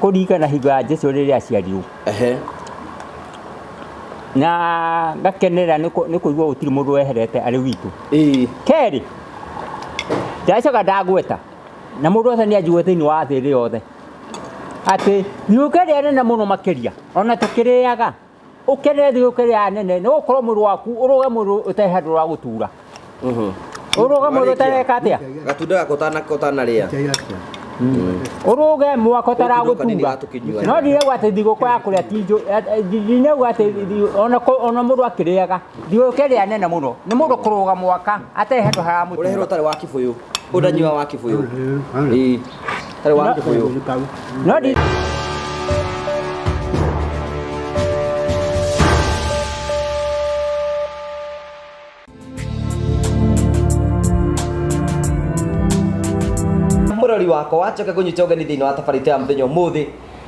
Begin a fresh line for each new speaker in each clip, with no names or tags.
kuringana hingo ya Jesu riria aciarirwo na ngakenera nä kå igua gå tirä må ndå weherete arä witå kerä ndacoka ndagweta na må ndå å cio nä anjiguä thä inä wa thä rä yothe atä thiå kä rä a nene må no makä ria ona tå kä rä aga å kenere thiå kä rä a nene nä gå korwo mwä rä waku å rå ge mwä rä å tehe handå rwa gå tura å rå ge mwä rä å tereka atä a
gatunda gakotana rä a
uruge mwaka taragutunga no ndirego ati thigũkũ ya kũrĩa tinjũ ndirego ati ona mũndũ akĩrĩaga thigũkũ ĩrĩa nene mũno nĩ mũndũ kũrũga mwaka atarĩ handũ haramũtunga
ũreherwo ũtarĩ wa kĩbũyũ ũndanyua wa kĩbũyũ ũtarĩ wa kĩbũyũ
no
murori wako wacoka kunyita ũgeni thĩinĩ wa tabarĩra ya mũthenya ũmũthĩ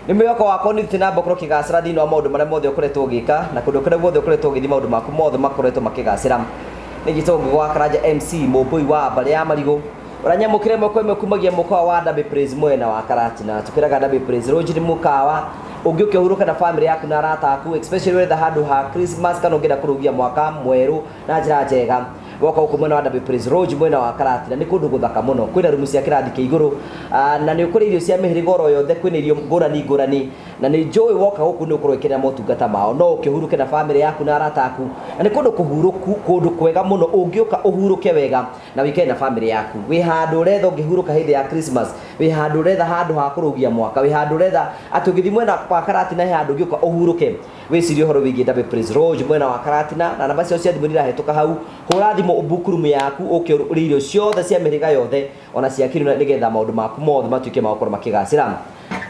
nĩ mwĩhoko wakwa nĩ tũtĩ na mbokoro kĩgacĩra thĩinĩ wa maũndũ marĩa mothe ũkoretwo ũgĩka na kũndũ kũrĩa guothe ũkoretwo ũgĩthiĩ maũndũ maku mothe makoretwo makĩgacĩra nĩ njĩtagwo Ngũgĩ Karanja MC mũmbũi wa mbarĩ ya marigũ ũranyamũkĩra ĩmwe kwa ĩmwe kumagia mũkawa wa Ndabe Praise mwena wa Karatina tũkĩraga Ndabe Praise Lodge nĩ mũkawa ũngĩũka ũhurũka na family yaku na arata aku especially wetha handũ ha Christmas kana ũngĩenda kũrũgia mwaka mwerũ na njĩra njega woka huko mwena wa Ndabe Praise Lodge mwena wa Karatina nĩ kũndũ gũthaka mũno kwĩna rumu cia kĩrathi kĩa igũrũ na nĩ ũkũrĩ irio cia mĩhĩrĩga oro yothe kwĩna irio ngũrani na nĩ njũĩ woka gũkũ nĩ ũkorwo ũkĩrĩa motungata mao no ũkĩhurũke na family yaku na arata aku na nĩ kũndũ kũhurũku kũndũ kwega mũno ũngĩũka ũhurũke wega na wĩkare na family yaku wĩ handũ ũretha ũngĩhurũka hĩndĩ ya Christmas wĩ handũ ũretha handũ ha kũrũgia mwaka wĩ handũ ũretha atĩ ũgĩthiĩ mwena wa Karatina he handũ ũngĩũka ũhurũke wĩcirie ũhoro wĩgiĩ Ndabe Praise Lodge mwena wa Karatina na namba ciao cia thimũ nĩirahetũka hau hũra thimũ book room yaku ũke ũrĩ irio ciothe cia mĩhĩrĩga yothe ona cia kĩrĩu nĩgetha maũndũ maku mothe matuĩke ma gũkorwo makĩgacĩra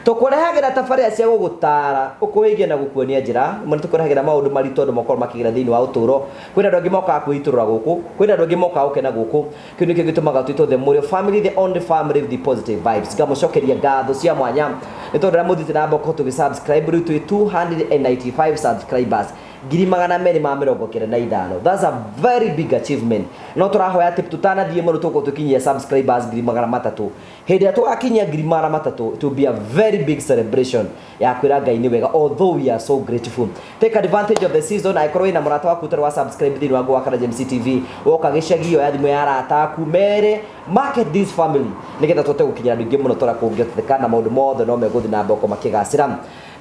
tũkũrehagĩra tabarĩra cia gũgũtara ũkũhĩgia na gũkuonia njĩra mwe tũkũrehagĩra maũndũ maritũ andũ makorwo makĩgera thĩinĩ wa ũtũũro kwĩna andũ angĩ mokaga kwĩitũrũra gũkũ kwĩna andũ angĩ mokaga gũkena gũkũ kĩu nĩkĩo gĩtũmaga twĩtwo the Mũrĩo family the only family with the positive vibes ngamũcokeria ngatho cia mwanya nĩ tondũ rĩrĩa mũthiĩte na mbere tũgĩsubscribe rĩu twĩ 295 subscribers 295 that's a very big achievement no tũrahoya atĩ tũtanathiĩ mũno tũkorwo tũkinyia subscribers 300 hĩndĩ ĩrĩa tũgakinyia 300 it will be a very big celebration ya kwĩra Ngai nĩ wega although we are so grateful take advantage of the season aikorwo wĩna mũrata waku ũtarĩ wa subscribe thĩinĩ wa Ngũgĩ Karanja MC TV woka gĩcagi ya thimũ ya arata aku mere market this family nĩgetha tũte gũkinyĩra andũ aingĩ mũno tũra kũngĩhoteka na maũndũ mothe no megũthiĩ na mbere makĩgacĩra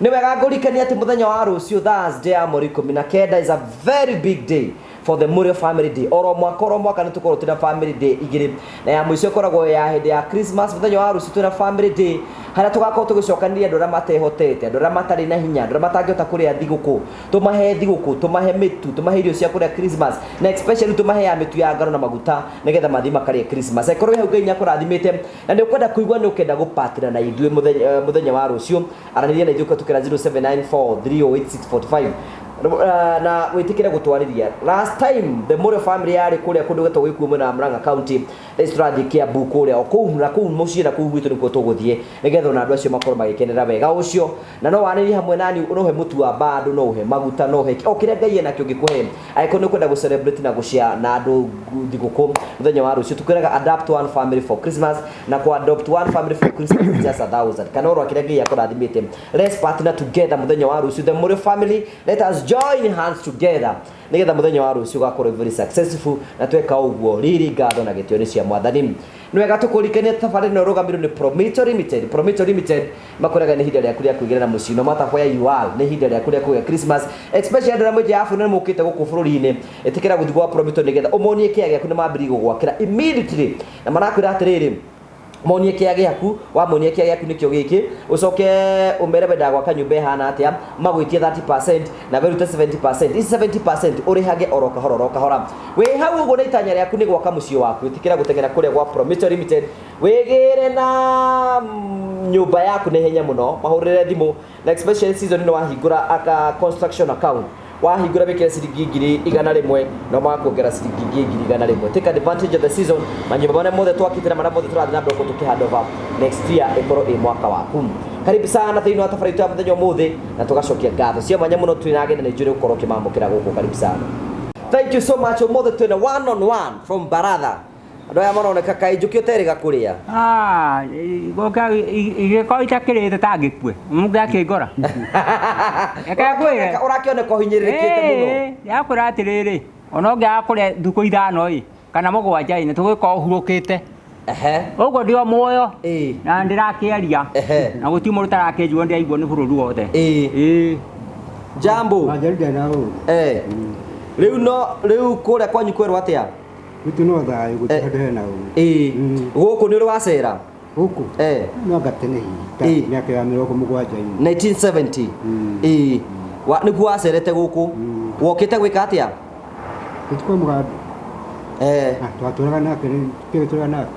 nĩ wega ngũrikania atĩ mũthenya wa rũciũ Thursday ya mweri 19 is a very big day for the Mũrĩo family day oro mwaka nĩ tũkorwo twĩna family day igĩrĩ na ya mũico ĩkoragwo ya hĩndĩ ya Christmas mũthenya wa rũciũ twĩna family day harĩa tũgakorwo tũgĩcokanĩria andũ arĩa matehotete andũ arĩa matarĩ na hinya andũ arĩa matangĩhota kũrĩa thigũkũ tũmahe thigũkũ tũmahe mĩtu tũmahe irio cia kũrĩa Christmas na especially tũmahe ya mĩtu ya ngano na maguta nĩgetha mathiĩ makarĩe Christmas aikorwo hau Ngai nĩakũrathimĩte na nĩ ũkwenda kũigua nĩ ũkenda gũpatĩra na ithuĩ mũthenya wa rũciũ aranĩria na ithuĩ ũkatukĩra 0794308645 na wĩtĩkĩre gũtwarĩria last time the Mũrĩo family yarĩ kũrĩa kũndũ gwetagwo Gĩkuũ mwena wa Murang'a County restaurant Kiambu kũrĩa o kũu na kũu mũciĩ na kũu gwitũ nĩkuo tũgũthiĩ nĩgetha ona andũ acio makorwo magĩkenera wega ũcio na no wanĩrie hamwe nani no he mũtu wa bando no he maguta no he o kĩrĩa Ngai enakĩo ngĩkũhe angĩkorwo nĩ kwenda gũ celebrate na gũshare na andũ thigũkũ mũthenya wa rũciũ tũkwĩraga adopt one family for Christmas na ku adopt one family for Christmas is just 1,000 kana oro kĩrĩa Ngai akũrathimĩte let's partner together mũthenya wa rũciũ the Mũrĩo family let us join hands together nĩgetha mũthenya wa rũciũ ũgakorwo very successful na tweka ũguo riri ngatho na gĩtĩo nĩ cia Mwathani nĩ wega tũkũrikania tabarĩra ĩno ĩrũgamĩrĩirwo nĩ Prometo Limited makwĩraga nĩ ihinda rĩaku rĩa kwĩgĩra mũciĩ no matter where you are nĩ ihinda rĩaku rĩa kũgĩa Christmas especially andũ arĩa mũingĩ a bũrũri nĩ mũkĩte gũkũ bũrũri-inĩ ĩtĩkĩra gũthiĩ gwa Prometo nĩgetha ũmonie kĩaya gĩaku nĩ mambĩrĩrie gũgwakĩra immediately na marakwĩra atĩrĩrĩ monie kĩaya gĩaku wamonie kĩaya gĩaku nĩkĩo gĩkĩ ũcoke ũmere wenda gwaka nyũmba ĩhana atĩa magwĩtie 30% na werute 70% ici 70% ũrĩhage oro kahora wĩ hau ũguo nĩ itanya rĩaku nĩ gwaka mũciĩ waku ĩtĩkĩra gũteng'era kũrĩa gwa Prometo Limited wĩgĩre na nyũmba yaku nĩ henya mũno mahũrĩre thimũ na especially season ĩno wahingũra aka construction account wahingũra wĩkĩre ciringi 100 no magakuongerera ciringi 100 take advantage of the season manyũmba marĩa mothe twakĩte na marĩa mothe tũrathiĩ na mbere tũkĩhanda over next year ĩkorwo ĩ mwaka waku karibu sana thĩinĩ wa tabarĩra ya mũthenya ũmũthĩ na tũgacokia ngatho cia mwanya mũno twĩna ageni na njũrĩ gũkorwo kĩmamũkĩra gũkũ karibu sana thank you so much ũmũthĩ twĩna one on one from Baratha Andũ aya maroneka kaĩ njũkĩ ũterĩga kũrĩa.
Goka igĩkorwo itakĩrĩte ta ngĩkue mũndũ akĩngora. Eka kwĩre
ũrakĩoneka ũhinyĩrĩrĩkĩte mũno.
Yakwĩra atĩrĩrĩ ona ũngĩaga kũrĩa thikũ 5 kana 7 nĩ tũgĩkorwo ũhurũkĩte. Ũguo ndio muoyo na ndirakĩaria na gũtirĩ mũndũ tarakĩnjua ndĩraigua nĩ bũrũri wothe.
Jambo rĩu kũrĩa kwanyu kwĩrwo atĩa?
Gwitũ no thayũ gũtirĩ hena
gũkũ nĩ ũrĩ wacera?
Gũkũ no gatene hihi ta mĩaka ya 70
1970 nĩguo wacerete gũkũ. Wokĩte gwĩka atĩa?
Gũtikwa mũgandũ twatũraga nake tũtũraga nake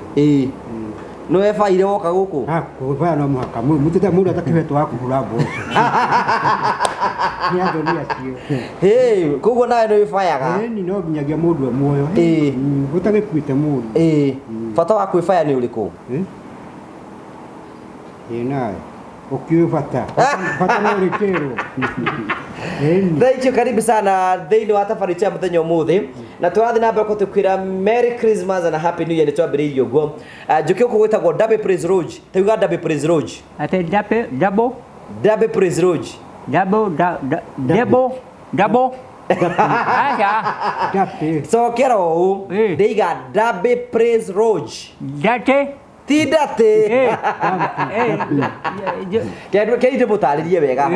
nĩ webaire woka gũkũ?
Kũbaya no mũhaka mũtete mũndũ atakĩhetwo wa kũhũra mboco nĩ athoni acio.
Koguo nawe nĩ wĩbayaga?
No nginyagia mũndũ muoyo gũtagĩkuĩte mũndũ.
Bata wa kwĩbaya nĩ ũrĩkũ?
Nawe ũkĩũĩ bata no ũrĩkĩrwo.
Thank you, karibu sana thĩinĩ wa thabarĩ cia mũthenya ũmũthĩ na tũrathiĩ na mbere tũkwĩra Merry Christmas and Happy New Year. Nĩ twambĩrĩirie ũguo njũkĩ gũkũ gwĩtagwo Double Praise Lodge. Tauga Double Praise Lodge.
Ate
Double Praise Lodge. Double cokera ũũ ndĩiga Double Praise Lodge. Ti ndate kĩrĩ ndĩmũtarĩrie wega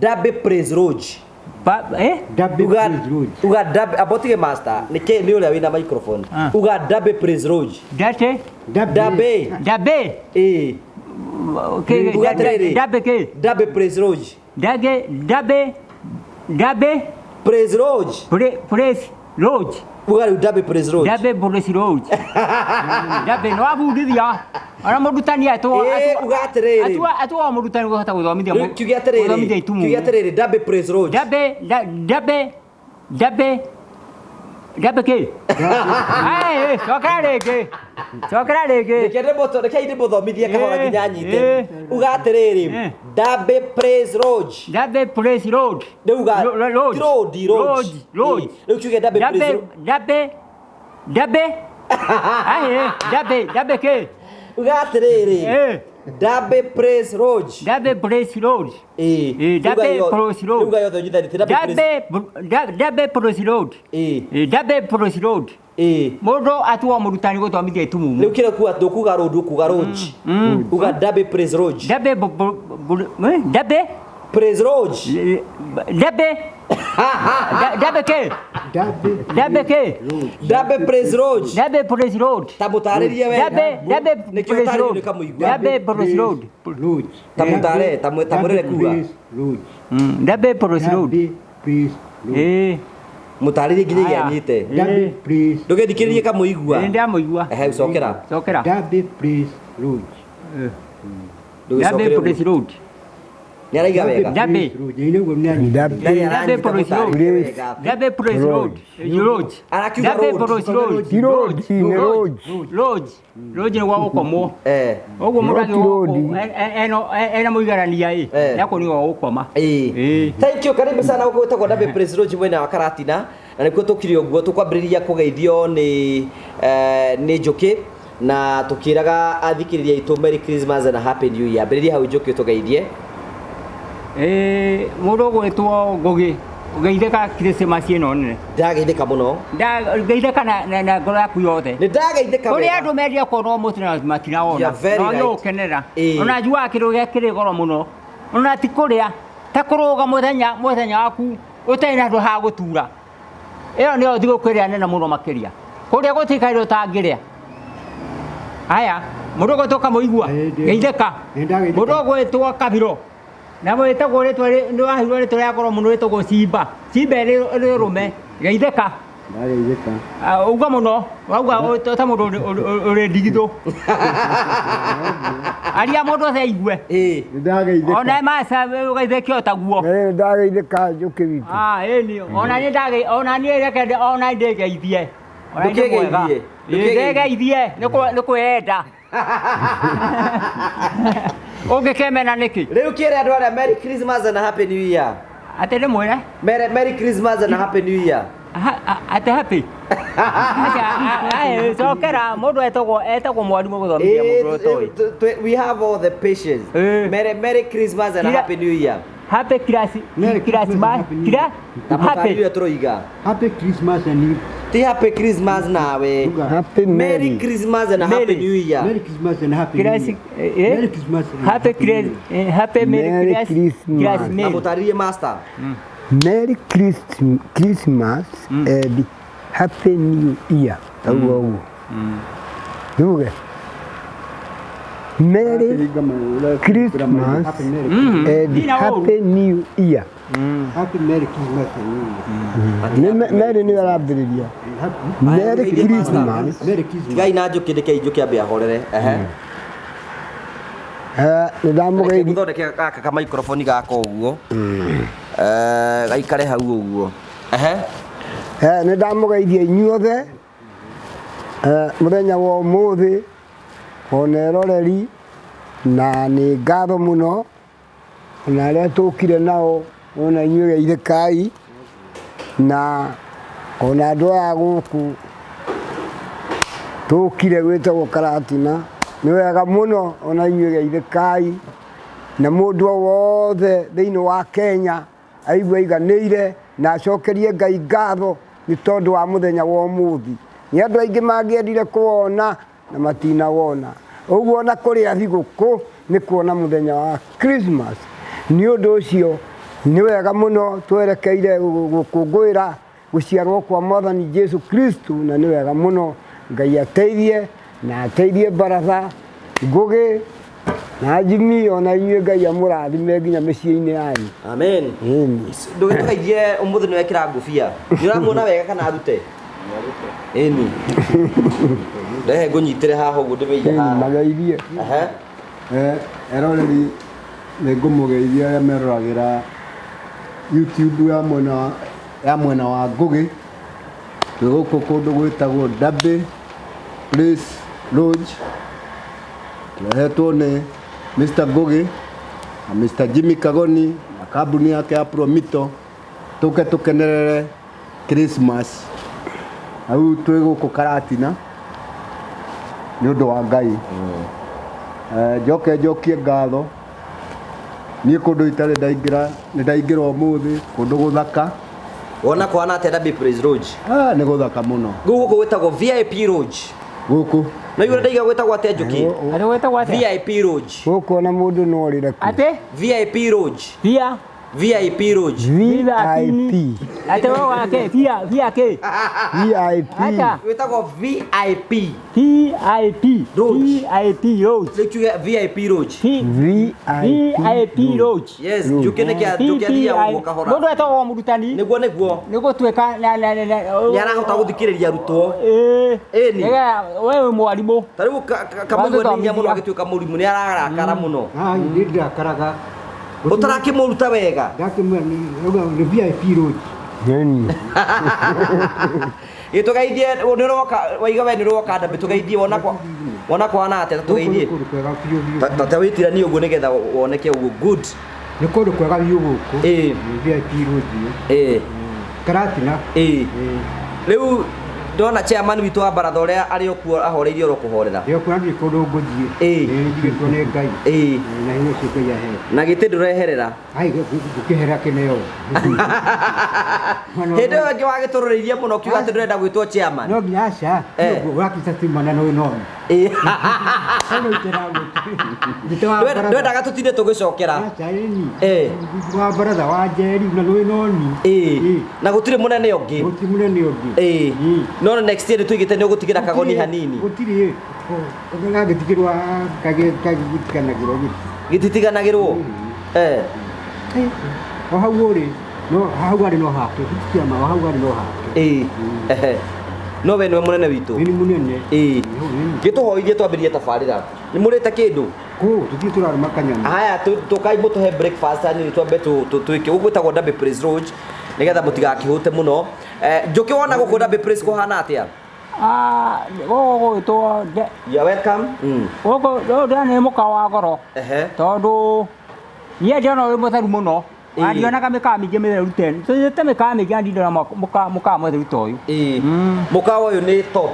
Double Praise Lodge. Uga abotige master nĩ ũrĩa wĩna microphone. Uga Double Praise Lodge. Double Praise Lodge. Praise Lodge.
Praise Lodge.
Uga rĩu Double Praise Lodge.
Double Praise Lodge. Double no abundithia ona mũrutani
uga atĩrĩrĩ
atwa mũrutani gũhota gũthomithia
kiuge atĩrĩrĩ Double Praise Lodge. Double ke cokera rĩngĩ reke ndĩmũthomithie kahora nginya nyite. Uga atĩrĩrĩ Double Praise Lodge.
Double Praise Lodge.
Rĩu uga Lodge. Rĩu kiuge Double Praise Lodge. Double ke uga atĩrĩrĩ Double Praise Lodge.
Double Praise Lodge. Double Praise Lodge.
Uga yothe nyithanĩtie
Double Praise Lodge. Double Praise Lodge. Mũndũ atwa mũrutani gũthomithia itumumu.
Rĩu kĩrĩa kuga ndũkuga road ũkuga Lodge. Uga Double Praise Lodge. Double Praise Lodge. Double ke Double Praise Lodge. Double Praise Lodge. Tamũtarĩrie wega. Double Praise Lodge. Double Praise Lodge. Tamũrĩre kuga
Double Praise Lodge.
Mũtarĩrie nginya igĩanyite. Ndũgethikĩrĩrie kamũigua.
Ndamũigua.
Cokera.
Double Praise Lodge.
Double Praise Lodge.
Nĩ araiga wega.
Double Praise Lodge. Double Praise Lodge. Lodge nĩ gwa gũkomwo. Ũguo mũndũ ena mũigarania yako nĩ wa gũkoma.
Thank you, karibu sana gũkũ gwĩtagwo Double Praise Lodge mwena wa Karatina na nĩkuo tũkire ũguo tũkwambĩrĩria kũgeithio nĩ njũkĩ na tũkĩraga athikĩrĩria aitũ Merry Christmas and Happy New Year. Ambĩrĩria hau njũkĩ tũgeithie.
Mũndũ gwĩtwo Ngũgĩ ũgeithĩka Christmas ĩno nene.
Ndageithĩka mũno.
Ndageithĩka na ngoro yaku yothe.
Nĩ ndageithĩka wega.
Kũrĩa andũ mendia korwo mũtĩ matinaona. No ũkenera. Ona njua kĩndũ gĩa kĩrĩ goro mũno. Ona ti kũrĩa ta kũrũga mũthenya waku ũtarĩ na handũ ha gũtura. Ĩyo nĩyo thigũkũ ĩrĩa nene mũno makĩria. Kũrĩa gũtikarĩ ũtangĩrĩa. Aya mũndũ gwĩtwo Mũigua geithĩka. Mũndũ gwĩtwo Kabiro. Na mwĩtagwo rĩtwa nĩ wahirwo rĩtwa rĩa goro mũno rĩtagwo Simba. Simba rĩ rũme geithĩka.
Ndageithĩka.
Uga mũno wauga ta mũndũ ũrĩ ndigithũ. Aria mũndũ othe aigue.
Ndageithĩka.
Ona maca ũgeithĩke o taguo.
Ndageithĩka njũkĩ witũ.
Ĩni ona niĩ reke ona ndĩgeithie. Ndĩgeithie nĩ kwenda. Ũngĩkemena nĩkĩ?
Rĩu kĩrĩ andũ arĩa Merry Christmas and Happy New Year.
Atĩ ndĩmwĩre?
Merry Christmas and Happy New Year.
ate happy acha sokera mundu etagwo mwarimu guthomithia mundu toi
we have all the patience. Merry Christmas and Happy New Year.
Happy Christmas.
Happy Christmas and
Happy Christmas nawe. Merry Christmas and Happy New Year.
Merry Christmas and Happy New Year. Merry Christmas.
Happy Merry Christmas.
Abutarie master.
Merry Christmas and Happy New Year. Merry Christmas and Happy New Year.
Happy Merry Christmas.
Merry New Year. Merry Christmas.
Merry Christmas.
Gai na njuki ndike njuki ambia horere.
Nĩndamũgeithia
muthondeke gaka ka microphone gaka ũguo. Gaikare hau ũguo.
Nĩndamũgeithia inyuothe mũthenya wa ũmũthĩ ona eroreri na nĩ ngatho mũno na arĩa tũkire nao ona inyuĩ geithĩkai na ona andũ aya gũkũ tũkire gwĩtagwo Karatina nĩ wega mũno ona inyuĩ geithĩkai na mũndũ o wothe thĩinĩ wa Kenya aigua aiganĩire na acokerie Ngai ngatho nĩ tondũ wa mũthenya wa ũmũthĩ nĩ andũ aingĩ mangĩendire kuona na matinawona ũguo ona kũrĩa thigũkũ nĩ kuona mũthenya wa Christmas nĩ ũndũ ũcio nĩ wega mũno twerekeire gũkũngũĩra gũciarwo kwa Mwathani Jesu Kristo na nĩ wega mũno Ngai ateithie na ateithie Baratha Ngũgĩ na Jimmy ona inyuĩ Ngai amũrathime nginya mĩciĩ-inĩ yanyu.
Amen. Ndũgĩtũgeithie ũmũthĩ nĩ wekĩra ngũbia nĩ ũramuona wega kana arute eni rehe ngũnyitĩre haha ũguo ndĩmĩige haha
mageithie
eroreri nĩ ngũmũgeithia arĩa meroragĩra YouTube ya mwena wa Ngũgĩ twĩ gũkũ kũndũ gwĩtagwo Dabe Place Lodge tũrehetwo nĩ Mr. Ngũgĩ na Mr. Jimmy Kagoni na kambuni yake ya Promito tũke tũkenerere Christmas au twĩ gũkũ Karatina nĩ ũndũ wa Ngai njokie ngatho niĩ kũndũ itarĩ ndaingĩra nĩ ndaingĩra ũmũthĩ kũndũ gũthaka
wona kwana atĩa Dabe Place Lodge
nĩ gũthaka mũno
gũkũ gwĩtagwo VIP Lodge
gũkũ
na yule ndaiga gwĩtagwo atĩa njuki
gwĩtagwo atĩa
VIP
Lodge
gũkũ ona mũndũ no rĩre
ate
VIP Lodge VIP Lodge
VIP
ate wewe wake VIP
gwĩtagwo VIP
Lodge
VIP Lodge
VIP Lodge
yes njuki nĩkĩathia ũguo kahora
mũndũ etagwo mũrutani
nĩguo
nĩgũtuĩka
nĩarahota gũthikĩrĩria arutwo
ĩni wewe mwarimũ
tarĩu kamũigua mũndũ agĩtuĩka mũrimũ nĩararakara mũno
nĩ ndakaraga
utarakĩmũruta wega
nĩ VIP Lodge
gĩtũgeithie nĩroka waiga we nĩroka Dabe tũgeithie wona kwana atĩa tũgeithie ta wĩtirani ũguo nĩgetha woneke ũguo good
nĩ kũndũ kwega biũ gũkũ VIP Lodge Karatina
rĩu ndona chairman witũ wa Baratha ũrĩa arĩ okuo ahoreirie oro kũhorera
nĩ kũndũ ngũthiĩ njigĩtwo nĩ Ngai na hinya cio Ngai ahe
na gĩtĩ ndũreherera
ngũkĩhera kĩneo
hĩndĩ ĩyo ĩngĩ wagĩtũrũrĩirie mũno kiuga atĩ ndũrenda gwĩtwo chairman
no nginya aca wakĩca timana no noni
ndwendaga tũtinde tũgĩcokera
wa Baratha wa Njeri na nĩ noni
na gũtirĩ mũnene ũngĩ no next year nĩtũigĩte nĩ ũgũtigĩra Kagoni hanini
gũtirĩ gagĩtigĩrwo
gĩtitiganagĩrwo
o hau ũrĩ no hau arĩ no hake gũtikiama o hau arĩ no hake
no we nĩwe mũnene witũ
nĩ mũnene
gĩtũhoithie twambĩrĩrie tabarĩra nĩ mũrĩte kĩndũ
tũthiĩ tũrarũma kanyama
haya tũkai mũtũhe breakfast nĩ twambe twĩke ũgwĩtagwo Dabe Place Lodge nĩgetha mũtigakĩhũte mũno njũkĩ wona gũkũ Dabe Place kũhana atĩa
gũgwĩtwo
you are welcome
gũkũ nĩ mũkawa goro tondũ niĩ ndĩrona ũrĩ mũtheru mũno Andiona kama kama mingi me ruten. So yete me kama mingi andi na muka mo rutoyu.
Muka uyu ni top.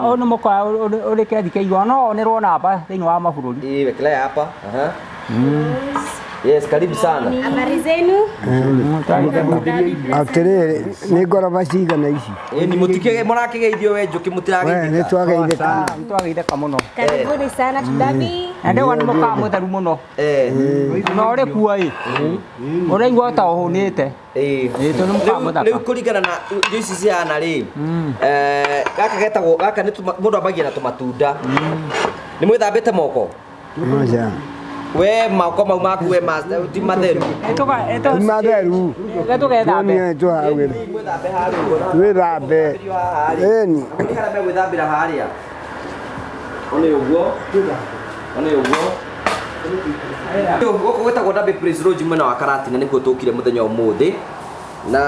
Ono muka ore kethi ke igano ne rona hapa thini wa mabururi.
Wekelea hapa. Yes, karibu sana.
Habari zenu?
Atere ni ngoroba cigana ici.
Ni mutikege murakige we njuki mutirageithika.
Ni twageithika.
Twageithika muno.
Karibuni sana tudabi.
Ande wan muka mutheru muno. No ore kuwa ore igwa ta uhunite. To ni muka muthaka.
Riu kuringana na ici ciana ri. Gaka getagwo gaka ni mundu ambagia na tumatunda. Ni mwithambite moko.
Moja.
We mako mau maku we master ti matheru.
Ti matheru.
Tugethambe.
Twithambe. Eni.
Kana me gwithambira haria. One uguo. One uguo. Gũkũ gwĩtagwo Ndabe Praise Lodge mwena wa Karatina nĩkuo tũkire mũthenya ũmũthĩ na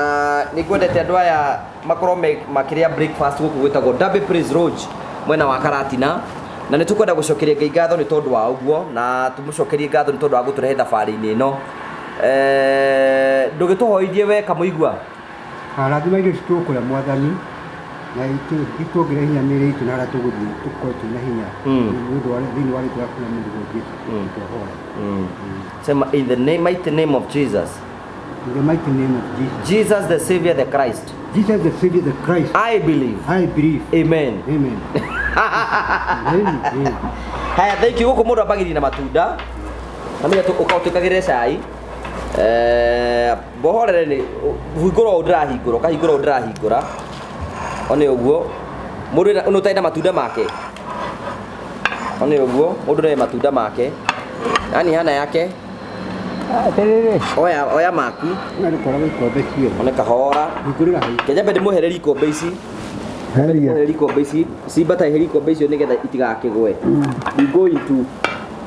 nĩngwendete andũ aya makorwo makĩrĩa breakfast gũkũ gwĩtagwo Ndabe Praise Lodge mwena wa Karatina na nĩtũkwenda gũcokeria Ngai ngatho nĩ tondũ wa ũguo na tũmũcokerie ngatho nĩ tondũ wa gũtũrehe thabarĩ-inĩ ĩno ndũgĩtũhoithie we kamũigua
Lazima irio citũkũrĩa mwathani na itũongere hinya mĩĩrĩ itũ na harĩa tũgũthiĩ tũkorwo twĩna hinya nĩ ũndũ wa thĩinĩ wa rĩtwa rĩaku na mũrigo Jesũ tũhoya.
Sema in the mighty name of Jesus.
In the mighty name of Jesus.
Jesus the Savior the Christ.
Jesus the Savior the Christ.
I believe.
I believe.
Amen.
Amen. Amen.
Haya, thank you. Gũkũ mũndũ ambagĩria na matunda na mĩga ũkaũtĩkagĩre cai mbohorere nĩ hingũra ũũ ndĩrahingũra ũkahingũra ũũ ndĩrahingũra one ũguo mũndũ ũyũ ũtarĩ na matunda make one ũguo mũndũ ũrĩ matunda make yani hana yake oya maku one kahora kejambe ndĩmũhereri ikombe ici ikombe ici cimbata iheri ikombe icio nĩgetha itigakĩgwe going to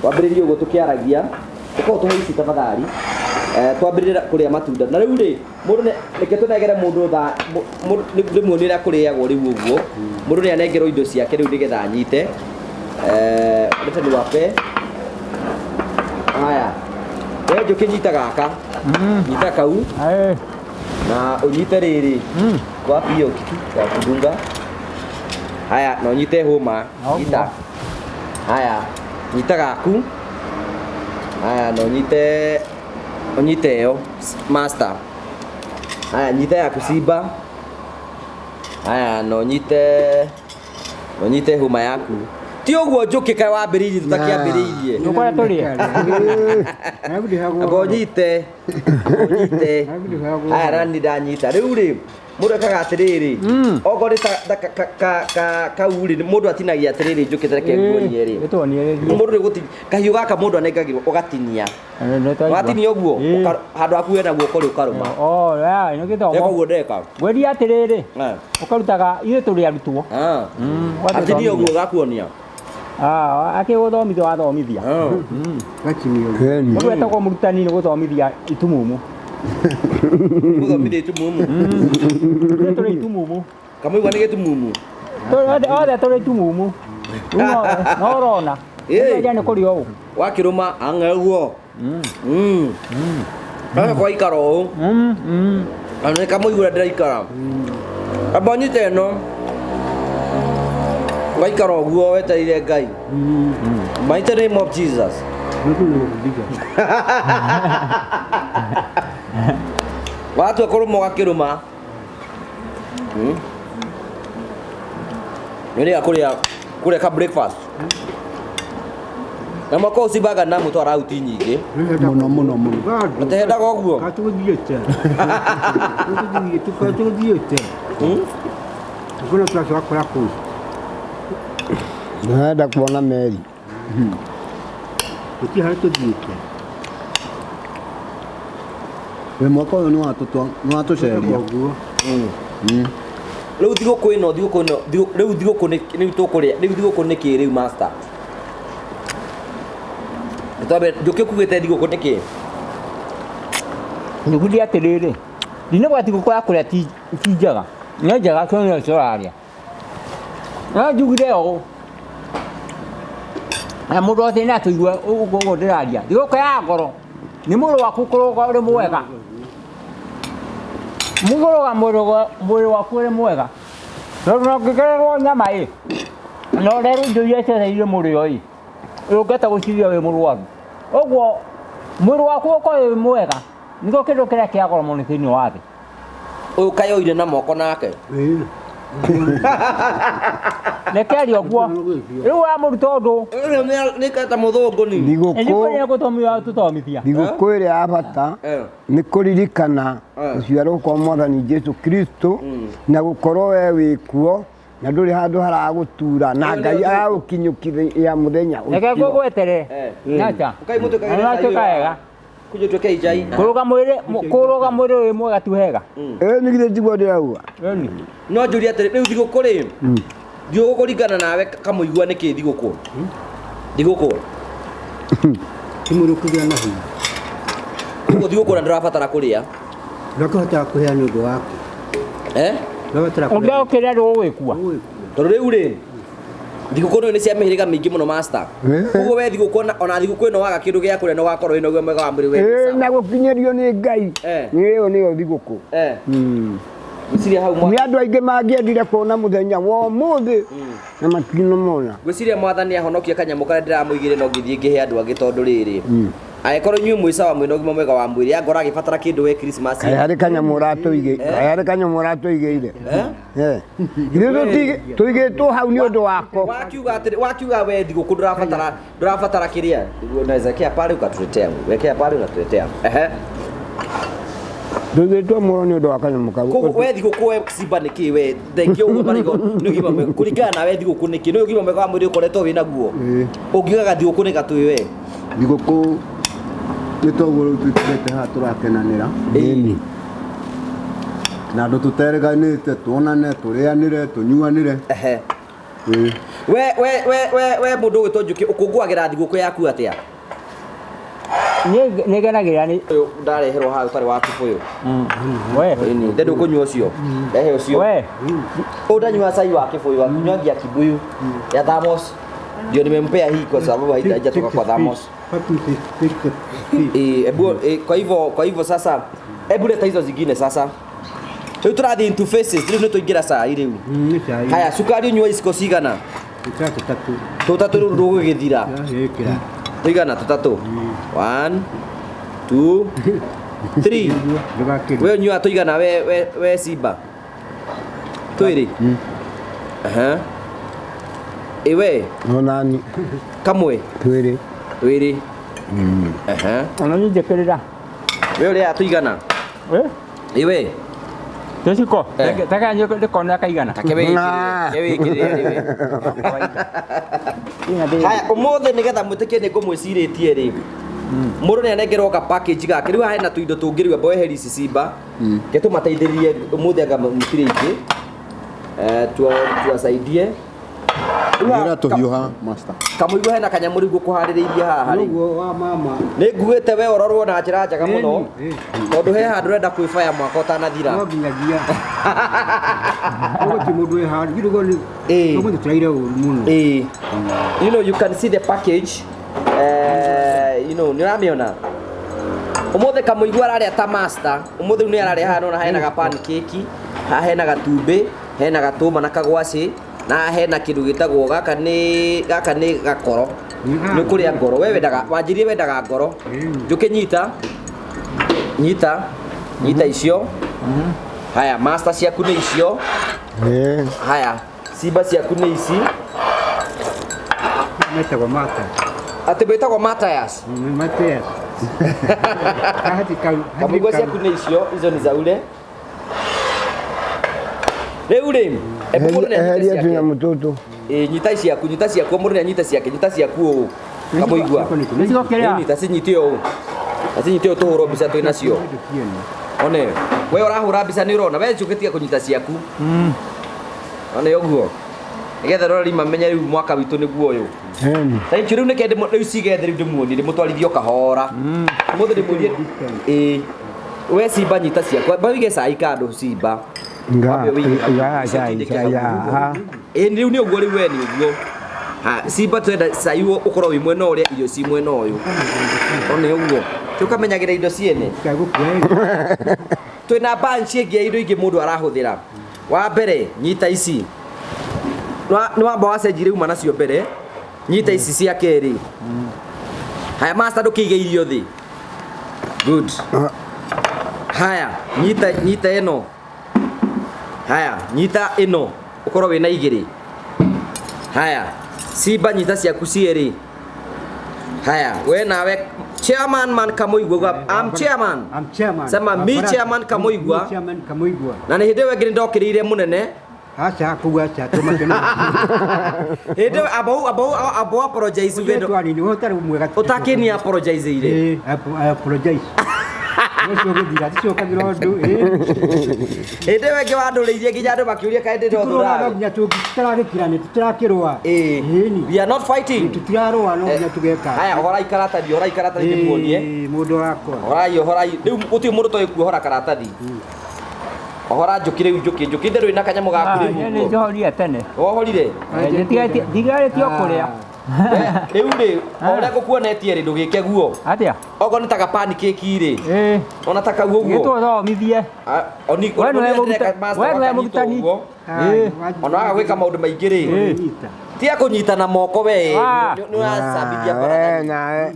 wambĩrĩrie ũguo tũkĩaragia ũkorwo tũhe ici tafadhali twambĩrĩrie kũrĩa matunda na rĩu rĩ mũndũ reke tũnengere mũndũ rĩmwe nĩ kũrĩagwo rĩu ũguo mũndũ nĩ anengerwo indo ciake rĩu nĩgetha anyite reke nĩ wape haya we njũkĩ nyita gaka nyita kau na unyite rĩrĩ wapi hiyo kitu ya kudunga haya na unyite homa nyita haya nyita gaku haya na unyite yo master haya nyita ya kusiba haya na unyite homa yaku ti ũguo njũkĩ kaĩ wambĩrĩirie tũtakĩambĩrĩirie
Nũkwenda tũrĩe
nyite haya rani ndanyita rĩu rĩ mũndũ ekaga atĩrĩrĩ okorwo kau rĩ mũndũ atinagia atĩrĩrĩ njũkĩ tareke nguonie rĩ mũndũ nĩ gũtinia kahiũ gaka mũndũ anengagĩrwo ũgatinia watinia ũguo handũ haku hena guoko rĩ ũkarũma eka ũguo ndeka
ngweria atĩrĩrĩ ũkarutaga ithuĩ tũrĩ arutwo
atinia ũguo gakuonia
akĩgũthomithia wathomithia mũndũ etagwo mũrutani nĩ gũthomithia itumumu
gũthomithia itumumu
tũrĩ itumumu
kamũigua nĩ gĩtumumu
othe tũrĩ itumumu no ũrona nĩ kũrĩa ũũ
wakĩrũma ang'eguo gaka gwaikara ũũ nĩ kamũigua ndĩraikara amba nyita ĩno waikara ũguo wetereire Ngai mighty name of Jesus watua kũrũma ũgakĩrũma nĩrĩga kũrĩa ka breakfast na mwaka ũcio baga na mũtwara uti nyingĩ
mũno
ũtehendaga ũguo
Kuna tunacho wakora kuu.
Naenda kuona meri.
Uki harito diete.
we mwaka ũyũ nĩ watũceria
rĩu thigũkũ ĩno rĩu thigũkũ nĩ tũkũrĩa rĩu thigũkũ nĩ kĩ rĩu master twabe njũkĩ kugĩte thigũkũ nĩ kĩ
nĩguthi atĩrĩrĩ ndine gwa thigũkũ ya kũrĩa ti njega nĩ njega tũrĩa tũrarĩa no njugire ũũ na mũndũ wothe nĩ atũigua ũguo ndĩraria thigũkũ ya ngoro ni mwĩrĩ waku kũrũga ũrĩ mwega mũgũrũga mwĩrĩ waku ũrĩ mwega tondũ no ngĩgererwo nyama na ũrerwo indo iria cietereire mũrĩo ũngĩhota gũcirĩa wĩ mũrwaru ũguo mwĩrĩ waku ũkorwo wĩ mwega nĩguo kĩndũ kĩrĩa kĩa goro mũno thĩinĩ wa thĩ
ũyũ kayoire na moko nake
nekeria ũguo rĩu wamũruta ũndũ
nĩ kata mũthũngũ ni
thigũkũ ĩrĩa ya bata nĩ kũririkana gũciarwo kwa Mwathani Jesũ Kristo na gũkorwo we wĩ kuo na ndũrĩ handũ haragũtura na Ngai agũkinyũkithia mũthenya ũcio
reke ngũgwetere nacha wega kũrũga mwĩrĩ wĩ mwega tu hega
nĩ githĩ njiguo ndĩrauga
no njũria atĩrĩ rĩu thigũkũ rĩ ndiũgũkũringana nawe kamũigua nĩkĩ thigũkũ
timũrũkithia na hinya
ũguo thigũkũ na ndũrabatara kũrĩa
ndakũhota kũhea nĩ ũndũ waku
ũngĩokĩrĩa ndũgũgĩkua
tondũ rĩu rĩ thigũkũ ĩno nĩ cia mĩhĩrĩga mĩingĩ mũno master ũguo we thigũkũ ona thigũkũ ĩno waga kĩndũ gĩa kũrĩa no gakorwo ĩno ũgima mwega wa mwĩrĩ we
na gũkinyĩrio nĩ Ngai nĩyo thigũkũ
gwĩciria hau
nĩ andũ aingĩ mangĩendire kuona mũthenya wa ũmũthĩ na matinamona
gwĩciria Mwathani ahonokia kanyamũ karĩa ndĩramũigĩre no ngĩthiĩ ngĩhe andũ angĩ tondũ rĩrĩ angĩkorwo inyuĩ mwĩ sawa mwĩna ũgima mwega wa mwĩrĩ angora agĩbatara kĩndũ we Christmas
harĩ kanyamũ ũratũigĩire tũigĩtwo hau nĩ ũndũ wako
wakiuga we thigũkũ ndũrabatara kĩrĩa unaweza kia pale ukatuletea wekea pale unatuletea
tũigĩtwo mũno nĩ ũndũ wa kanyamũ kau
we thigũkũ we Simba nĩkĩ we thengia ũguo marigo nĩ ũgima mwega kũringana na we thigũkũ nĩkĩ nĩ ũgima mwega wa mwĩrĩ ũkoretwo wĩ naguo ũngiugaga thigũkũ nĩ gatũĩ we
thigũkũ nĩ toguo rĩu tũtigĩte haha tũrakenanĩra na andũ tũtereganĩte tuonane tũrĩanĩre tũnyuanĩre
we mũndũ ũgĩtwo Njũkĩ ũkũngũagĩra thigũkũ yaku atĩa
nĩ genagĩra nĩ
ndareherwo haha ũtarĩ wa kĩbũyũ ndĩ ndũkũnyua ũcio rehe ũcio ũndanyua cai wa kĩbũyũ akinywagia kibuyu ya thamos ndio nimempea hii kwa sababu haijatoka kwa thamos kwa hivyo sasa hebu leta hizo zingine sasa rĩu tũrathiĩ into faces rĩu nĩ tũingĩra saa rĩu haya sukari unyua iciko cigana tũtatũ rĩu ndũgũgĩthira tũigana tũtatũ 1 2 3 we unyua tũigana we Simba twĩrĩ iwe
onani
kamwe twĩrĩ
ona njĩkĩrĩra
we ũrĩa tũigana iwe
Teciko, taka nyo ndikona kaigana.
Haya ũmũthĩ nĩgetha mwĩtĩkie nĩ ngũmwĩcirĩtie rĩ. Mũndũ nĩ anengerwo ka package gake. Rĩu hena tũindo tũngĩ rĩu ambaye heri Simba. Ke tũmateithĩrĩrie ũmũthĩ anga mũtire ingĩ. Tuwasaidie.
Ngira tuhiuha master.
Kamũigua hena kanyamũ rĩu ngũkũharĩrĩirie haha rĩ.
Nĩguo wa mama.
Nĩ nguĩte we ũrorwo na njĩra njega mũno. Tondũ he handũ renda kwĩbaya mwaka ũtanathira.
No nginyagia. Ũgũti mũndũ we handũ gĩrugo nĩ. Ũmũthĩ tũraire ũru mũno.
You know you can see the package. You know nĩ ũramĩona. Ũmũthĩ kamũigua ararĩa ta master. Ũmũthĩ nĩ ararĩa haha na hena ga pancake, haha hena gatumbĩ, hena gatũma na kagwaci. Na hena kindu gitagwo gaka ni gakoro ni kuria ngoro we wendaga wanjirie wendaga ngoro njuke nyita icio haya master ciaku ni icio haya Simba ciaku ni ici
metagwo mata
ati betagwo matayas
matayas
kamũigua ciaku ni icio izo ni zaule rĩu rĩ
eheria tunyamũ tũtũ
nyita ciaku mũndũ nĩ anyita ciake nyita ciaku ũũ kamũigua nyita cinyite ũũ tũhũrwo mbica twĩ nacio one we ũrahũra mbica nĩ ũrona we njũkĩtiga kũnyita ciaku one ũguo nĩgetha rorori mamenye rĩu mwaka witũ nĩguo ũyũ thank you rĩu nĩ kende rĩu cigethe rĩu ndĩmuonie ndĩmũtwarithio kahora mũthĩ ndĩmũrie we Simba nyita ciaku mbawige cai kando Simba rĩu nĩ ũguo rĩu we nĩ ũguo Simba twenda cai ũkorwo wĩ mwena ũrĩa irio ci mwena ũyũ one ũguo tukamenyagira indo ciene twina bunch ingi indo ingi mundu arahuthira wa mbere nyita ici ni wamba wacenjire uma nacio mbere nyita ici cia keri haya master ndukige irio thi good haya nyita eno haya nyita eno ukorwo wina igiri haya simba nyita ciaku cieri haya we nawe chairman man kamuigwa I'm chairman sema mi chairman kamuigwa na ni hindi wengine ndokirire munene
acha kuga acha tomatena
hindi abo apologize
wendo twani ni wotari mwega
utakini apologize ire
apologize Ndio githira cio kagira ndu
hindi wenge wandureirie nginya andu makiuria kaende ndo thura
nginya tutarakirane tutarakirwa
we are not fighting
tutirarwa no nginya tugeka
haya horai karatathi ni muonie
mundu wakwa
horai riu uti mundu toy kuhora karatathi ohora njukire njuki nderu ina kanyamu gaku
riu ni njohoria tene
wohorire
ndigare tio kuria
riu ri ore gukuonetie ri ndugike guo
atia
ogo ni taka pancake ri ona taka guo guo
gitu thomithie
oni
wewe mugutani
ona agwika maundu maingi ri tia kunyita na moko we ni wasambithia Baratha
nae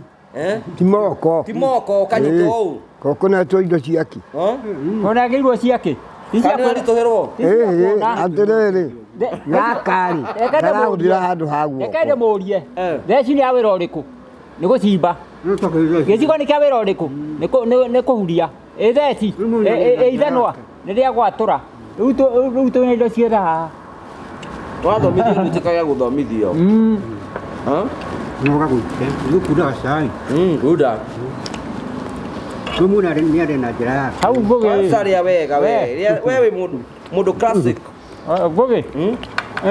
timoko
kanyito ou
kokona to indo ciaki
ona geirwo ciaki
kana ritoherwo
atiriri nakari kana udira handu haguo
ekende murie theci ni awira uriku ni gucimba gicigo ni kia wira uriku ni kuhuria theci ithanwa ni ria gwatura riu tu ni indo ciera
twathomithio nitikaga guthomithio
no gagu gukura sai
guda
tumuna ni arena jira
hau ngugi
saria wega wewe mundu classic
ngugi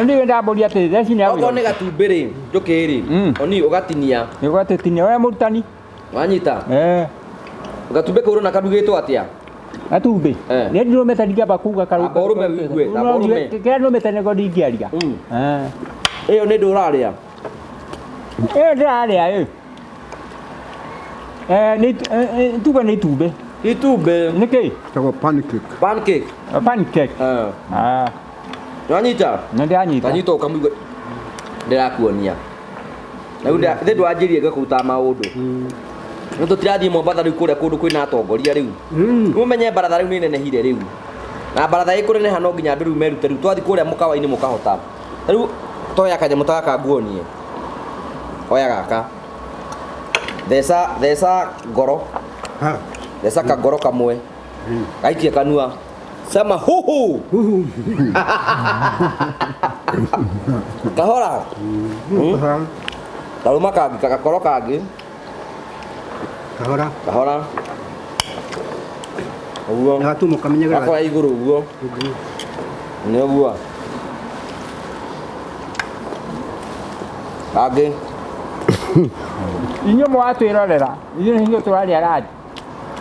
ndi wenda boria te theci ni awira
ogo ni gatumbiri njukiri oni ugatinia
ni ugatinia we murutani
wanyita gatumbe kuru na kadugitwo atia
atumbe ni ndio metanikia bakuga karu
borume wigwe na borume
kira no metane godi ngiaria
iyo ni nduraria
ndiraria ni tuba ni tube
itumbe
niki
tago pancake
wanyita
ndanyita
kanyita ukamugwa ndirakuonia na ndu anjirie gakuta maundu no tutirathie Mombasa riu kuria kundu kwina atongoria riu umenye Baratha riu ni nenehire riu na Baratha ikuneneha no nginya andu riu merute riu twathi kuria mukawa-ini mukahota riu toya kanyamu taka nguonie oya gaka thesa ngoro thesa kangoro kamwe gaikie kanua sema huhu kahora taruma kangi kakakoro kangi kahora uguo
ngatu mukamenyaga
akora iguru uguo ni uguo kangi
inyo mwatwirorera inyo turaria raji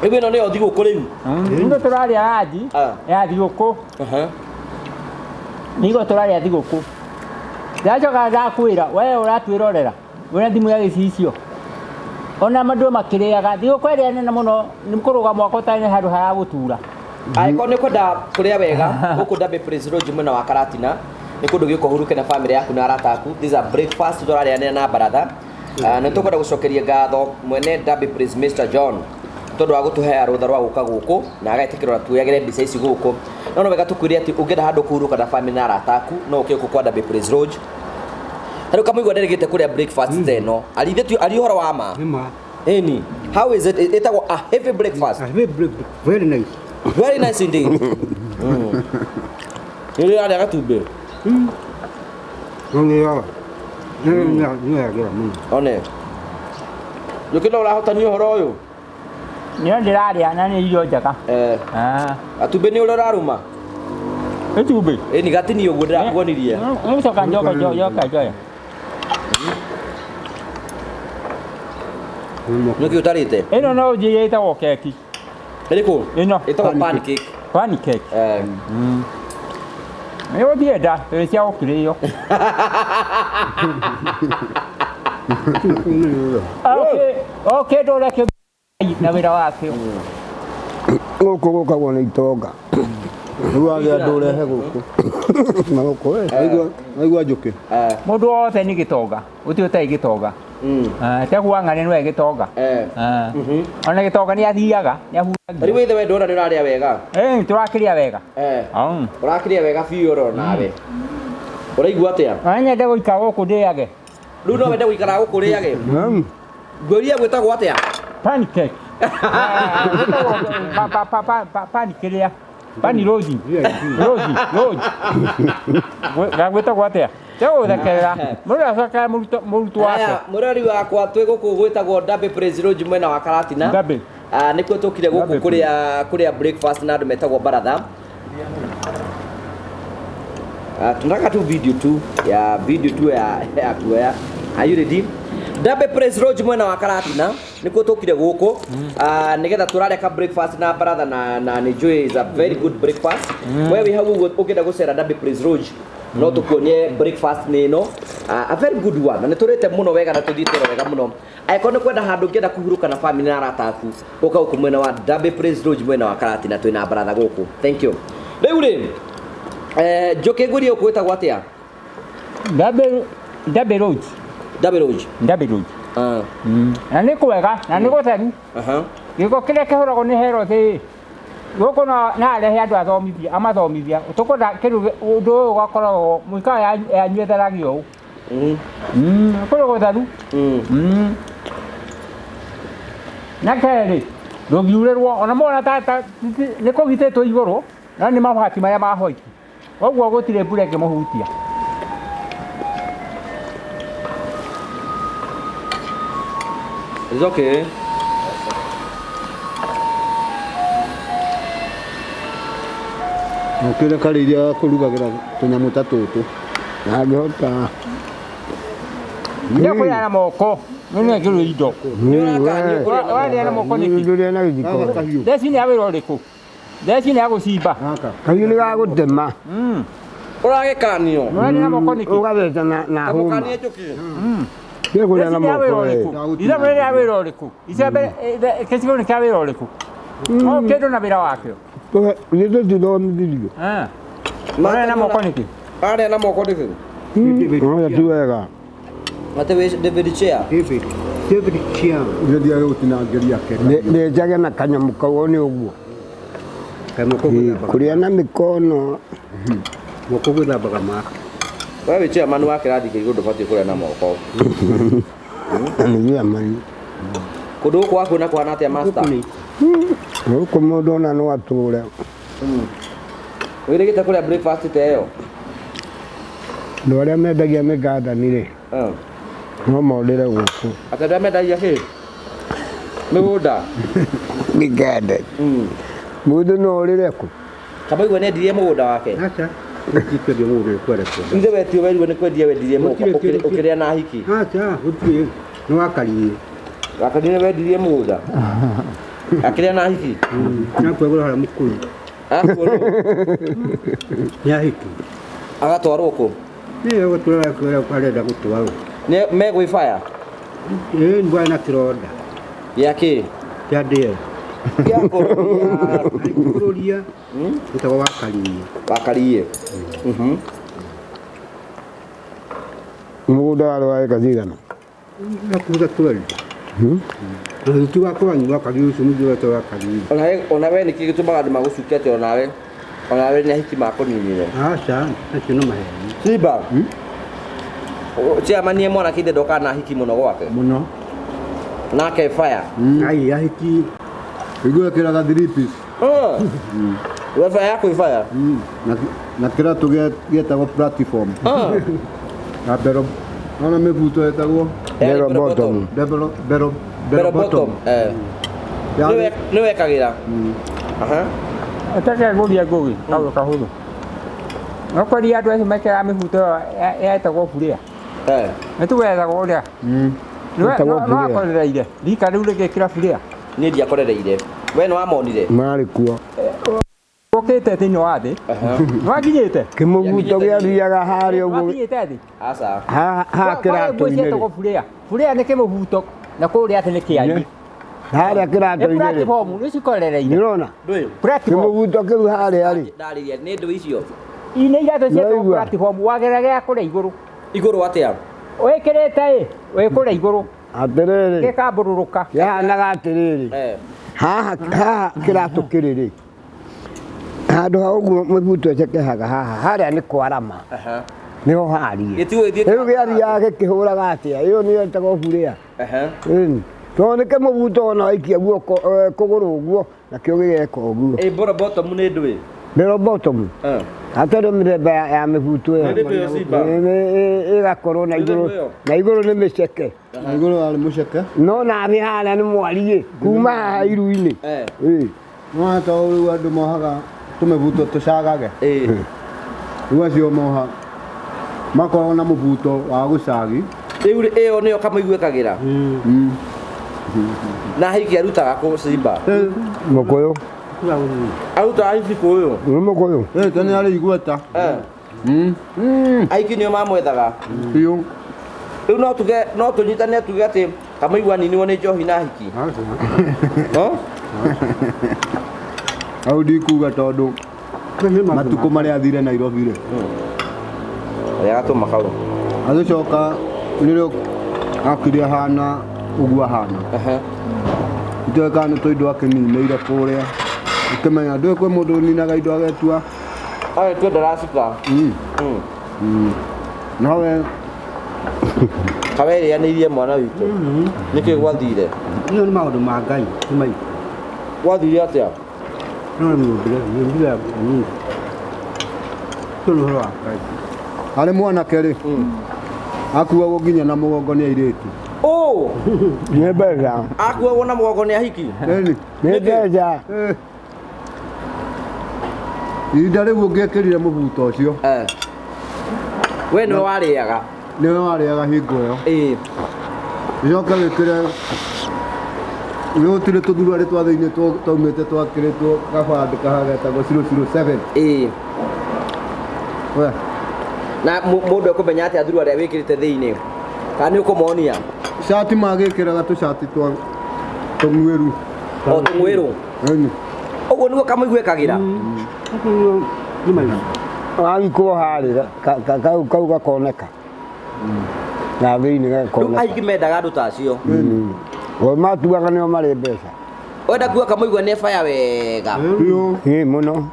ibi no ni thigu kuri
inyo turaria raji ya thiguku nigo turaria thiguku ndacoka ndakwira we uratwirorera wena thimu ya gicicio ona mandu makiriaga thiguku ria nene muno ni kuruga mwaka utane handu haragutura
aiko ni kwenda kuria wega guku ndabe president mwena wa Karatina ni kundu giko huruke na family yaku na arata aku this is a breakfast turaria na Baratha na tukwenda gucokeria ngatho mwene Derby Prince Mr John tondu wa gutuhea rutha rwa guka guku na agaitikirwa tuyagire mbica ici guku no wega tukwire ati ungenda handu kuhuruka na family na arata aku no ukiko kwa Derby Prince Road haro kamugwa ndirigite kuria breakfast teno ali horo wa ma eni how is it etagwo a heavy breakfast very nice indeed ile ali agatumbe one yukino urahotania horo uyu
niyo ndiraria na ni irio njega
atumbe ni urararuma
itumbe
ni gatini uguo ndirakuonirie
ncoka njoka njoya
niki utarite
ino no njire itagwo keki
iriku
ino
itagwo pancake
niyo thienda cia gukirio okay ndoreke na wĩra wakĩo
gũkũ gũkagwo nĩ itonga
rĩu agĩa andũ ũrehe gũkũ
na gũkũ
waigua njũkĩ
mũndũ wothe nĩ gĩtonga gũtirĩ ũtarĩ gĩtonga teguo ng'ane nĩwe gĩtonga ona gĩtonga nĩ athiaga nĩ ahuragia
rĩu ithe we ndona nĩ ũrarĩa wega
tũrakĩrĩa wega
ũrakĩrĩa wega biũ oro nawe ũraigua atĩa
nyende gũikara gũkũ ndĩage
rĩu no wende gũikara gũkũ rĩage ngwĩria gwĩtagwo atĩa
pancake panikĩrĩa pani roji gagwĩtagwo atĩa tegũthekerera mũndũ acokaga mũrutwo wake
mũrori wakwa twĩ gũkũ gwĩtagwo Ndabe Praise Lodge mwena wa Karatina nĩkuo tũkire gũkũ kũrĩa breakfast na andũ metagwo Baratha. Tunataka tu video tu ya kuoya. Are you ready? Ndabe Praise Lodge mwena wa Karatina nĩkuo tũkire gũkũ nĩgetha tũrarĩa ka breakfast na Baratha na enjoy is a very good breakfast. Wewe hau ũkĩenda gũcera Ndabe Praise Lodge no tukuonie breakfast nino a very good one na niturite muno wega na tuthiite wega muno aikone kwenda handu ngenda kuhuruka na family na arata aku uka uku mwena wa Ndabe Praise Lodge mwena wa Karatina twina Baratha guku. Thank you. Riu ri njoke nguri ukwita gwatia
Ndabe Lodge na nĩ kwega na nĩ gũtheru gĩko kĩrĩa kĩhũragwo nĩ hero thĩ gũkũ na arehe andũ athomithia amathomithia tũkwenda kĩndũ ũndũ ũyũ ũgakoragwo mũikaga yanyu ĩtheragio ũũ kũrĩ gũtheru na kerĩ ndũngiurĩrwo ona mona nĩ kũgitĩtwo igũrũ na nĩ mabati marĩa ma white ũguo gũtirĩ mbura ĩngĩmũhutia.
It's okay.
Ukĩre karĩria kũrugagĩra tũnyamũ ta tũtũ
na ngĩhota
nĩ kũrĩa na moko nĩ ngĩrũ indo warĩa na moko nĩkĩ
ndũrĩa na gĩko
theci nĩ awĩra ũrĩkũ theci nĩ agũcimba
kahiũ nĩ gagũtema
ũragĩkanio
warĩa na moko nĩkĩ
ũgabeta na hũma kũrĩa na moko
ithe mũrĩa awĩra ũrĩkũ icembe kĩcigo nĩ kĩa wĩra ũrĩkũ o kĩndũ na wĩra wakĩo
nĩ tũtithomithirio
warĩa na moko nĩkĩ
arĩa na moko nĩkĩ
oya ti wega
ate David Chair
ndia gũtinangĩria kere
nĩ njage na kanyamũ kau nĩ ũguo kũrĩa na mĩkono
moko gwĩthambaga maka
wewe chairman wa kĩrathi kĩa igũrũ ndũbatiĩ kũrĩa na moko
nĩ mani
kũndũ gũkũ waku na kwana atĩa master
gũkũ mũndũ ona no atũre
wĩrĩgĩte kũrĩa breakfast ta ĩyo
andũ arĩa mendagia mĩgandani-rĩ no morĩre gũkũ
atĩ mendagia kĩ mĩgũnda
mĩganda mũndũ no orĩre kũ
Kabaigua nĩ endirie mũgũnda wake
acha ũtikwendia mũgũnda kwere
ithe wetio werirwo nĩ kwendia wendirie mũgũnda ũkĩrĩa na hiki
acha ũtirĩ nĩ wakaririe
wakari nĩ wendirie mũgũnda akĩrĩa na hiki
na kwegũra harĩa mũkũri ya hiki
agatwarwo kũ
nĩ gũtwara kwera arenda gũtwarwo
nĩ megwĩbaya
mbwa na kĩronda
gĩakĩ
kĩa ndĩe
gĩa
kũrũria gĩtagwo
wakariie
mũgũnda warĩ wa eka cigana
nakuga tweri tu wakwanyu wakariĩ ũcio mũthĩ wete wakariĩ
ona we nĩkĩ gĩtũmaga andũ magũcukete onawe nĩ ahiki makũninire
aca acio no maheni
simba ciamanie mwanake ithe ndokaga na hiki mũno gwake
mũno
nake fire
ai ahiki
iguĩkĩraga 3 piece
wefa yako ifire
na kĩratũ gĩetagwo platform na bero ona mĩbuto ĩtagwo
Bero bottom
bero bottom nĩ wekagĩra
ũtakĩ gũria ngũgĩ kaũndũ kahũthũ ũkũria andũ acio mekĩraga mĩbuto ĩyo yetagwo buria nĩtũgethagwo ũrĩa no akorereire rika rĩu rĩgĩkĩra buria
niĩ ndiakorereire we nĩ wamonire
marĩ kuo
ũkĩte thĩinĩ wa thĩ nĩwakinyĩte
kĩmũbuto gĩathiaga harĩa ũguo
wakinyĩte thĩ
aca
ha kĩratũ-inĩ
buria nĩ kĩmũbuto na kũrĩa atĩ nĩ kĩanyu
Harĩa kĩrato-inĩ.
Platform nĩ cikorereire.
Nĩũrona?
Platform.
Kĩmũbuto kĩu harĩa rĩ.
Ndarĩria nĩ ndũ icio.
Ine iratũ cia platform wageragĩra kũrĩa igũrũ.
Igũrũ atĩa?
Wĩkĩrĩte wĩ kũrĩa igũrũ.
Atĩrĩrĩ.
Gĩkambũrũrũka.
Kĩhanaga atĩrĩrĩ. Haha kĩratũ kĩrĩ rĩ. Handũ ha ũguo mũbuto ũcekehaga haha. Harĩa nĩ kwarama. Nĩho haariĩ. Rĩu gĩathiaga gĩkĩhũraga atĩa. Ĩyo nĩyo ĩtagwo burĩa. Tondũ nĩ kĩmũbuto ona waikia guoko kũgũrũ ũguo nakĩo gĩgeka ũguo.
Bora bottom nĩ ndũ ĩ?
Bell bottom. Hatarĩ mĩthemba ya mĩbuto ĩyo. Ĩgakorwo na igũrũ nĩ mĩceke.
Na igũrũ arĩ mũceke.
No nathĩ harĩa nĩ mwariĩ kuma haha iru-inĩ.
No hata rĩu andũ mohaga tũmĩbuto tũcagage. Rĩu acio moha makoragwo na mũbuto wa gũcagi.
Rĩu ĩyo nĩyo kamũiguĩkagĩra. Na hiki arutaga kũ Simba.
Mũkũyũ.
Arutaga hiki kũyũ.
Nĩ mũkũyũ.
Tene arĩ igweta.
Aiki nĩo mamwethaga.
Biũ.
Rĩu no tũnyitane tuge atĩ kamũigua ninirwo nĩ njohi na hiki.
Hau ndikuga tondũ matukũ marĩa athire Nairobi rĩ.
Agatũma kau.
Agĩcoka rĩrĩa akire hana ũguo ahana. Ithuĩ kana nĩ tũindo akĩninĩire kũrĩa. Ũkĩmenya ndũĩ kwĩ mũndũ ũninaga indo agetua.
Agetua ndaracika.
Nawe
kawerĩanĩirie mwana witũ. Nĩkĩ gwathire?
Nĩ maũndũ ma Ngai nĩ maitũ.
Gwathire atĩa?
No nĩ mbira nini. Tũnũhoro wa Ngai.
harĩ mwanake rĩ akuagwo nginya na mũgongo nĩ airĩtu.
Nĩ mbeca.
Akuagwo na mũgongo nĩ ahiki.
Nĩ mbeca.
Ihinda rĩu ũngĩekĩrire mũbuto ũcio.
We nĩwe warĩaga.
Nĩwe warĩaga hingo ĩyo. Ũcoke wĩkĩre gũtirĩ tũthuruarĩ twa thĩinĩ twaumĩte twakĩrĩtwo gabandĩ kahagetagwo 007.
Na mũndũ ekũmenya atĩa thuruarĩ arĩa wĩkĩrĩte thĩinĩ? Kana nĩ ũkũmonia?
Shati magĩkĩraga tũshati twa tũng'wĩru.
Tũng'wĩru? Ũguo nĩguo kamũiguĩkagĩra?
Agĩkwo harĩ kau gakoneka na thĩinĩ gakoneka.
Rĩu aingĩ mendaga andũ ta acio.
Matuaga nĩo marĩ mbeca.
Wenda kuga kamũigua nĩ baya wega.
Mũno.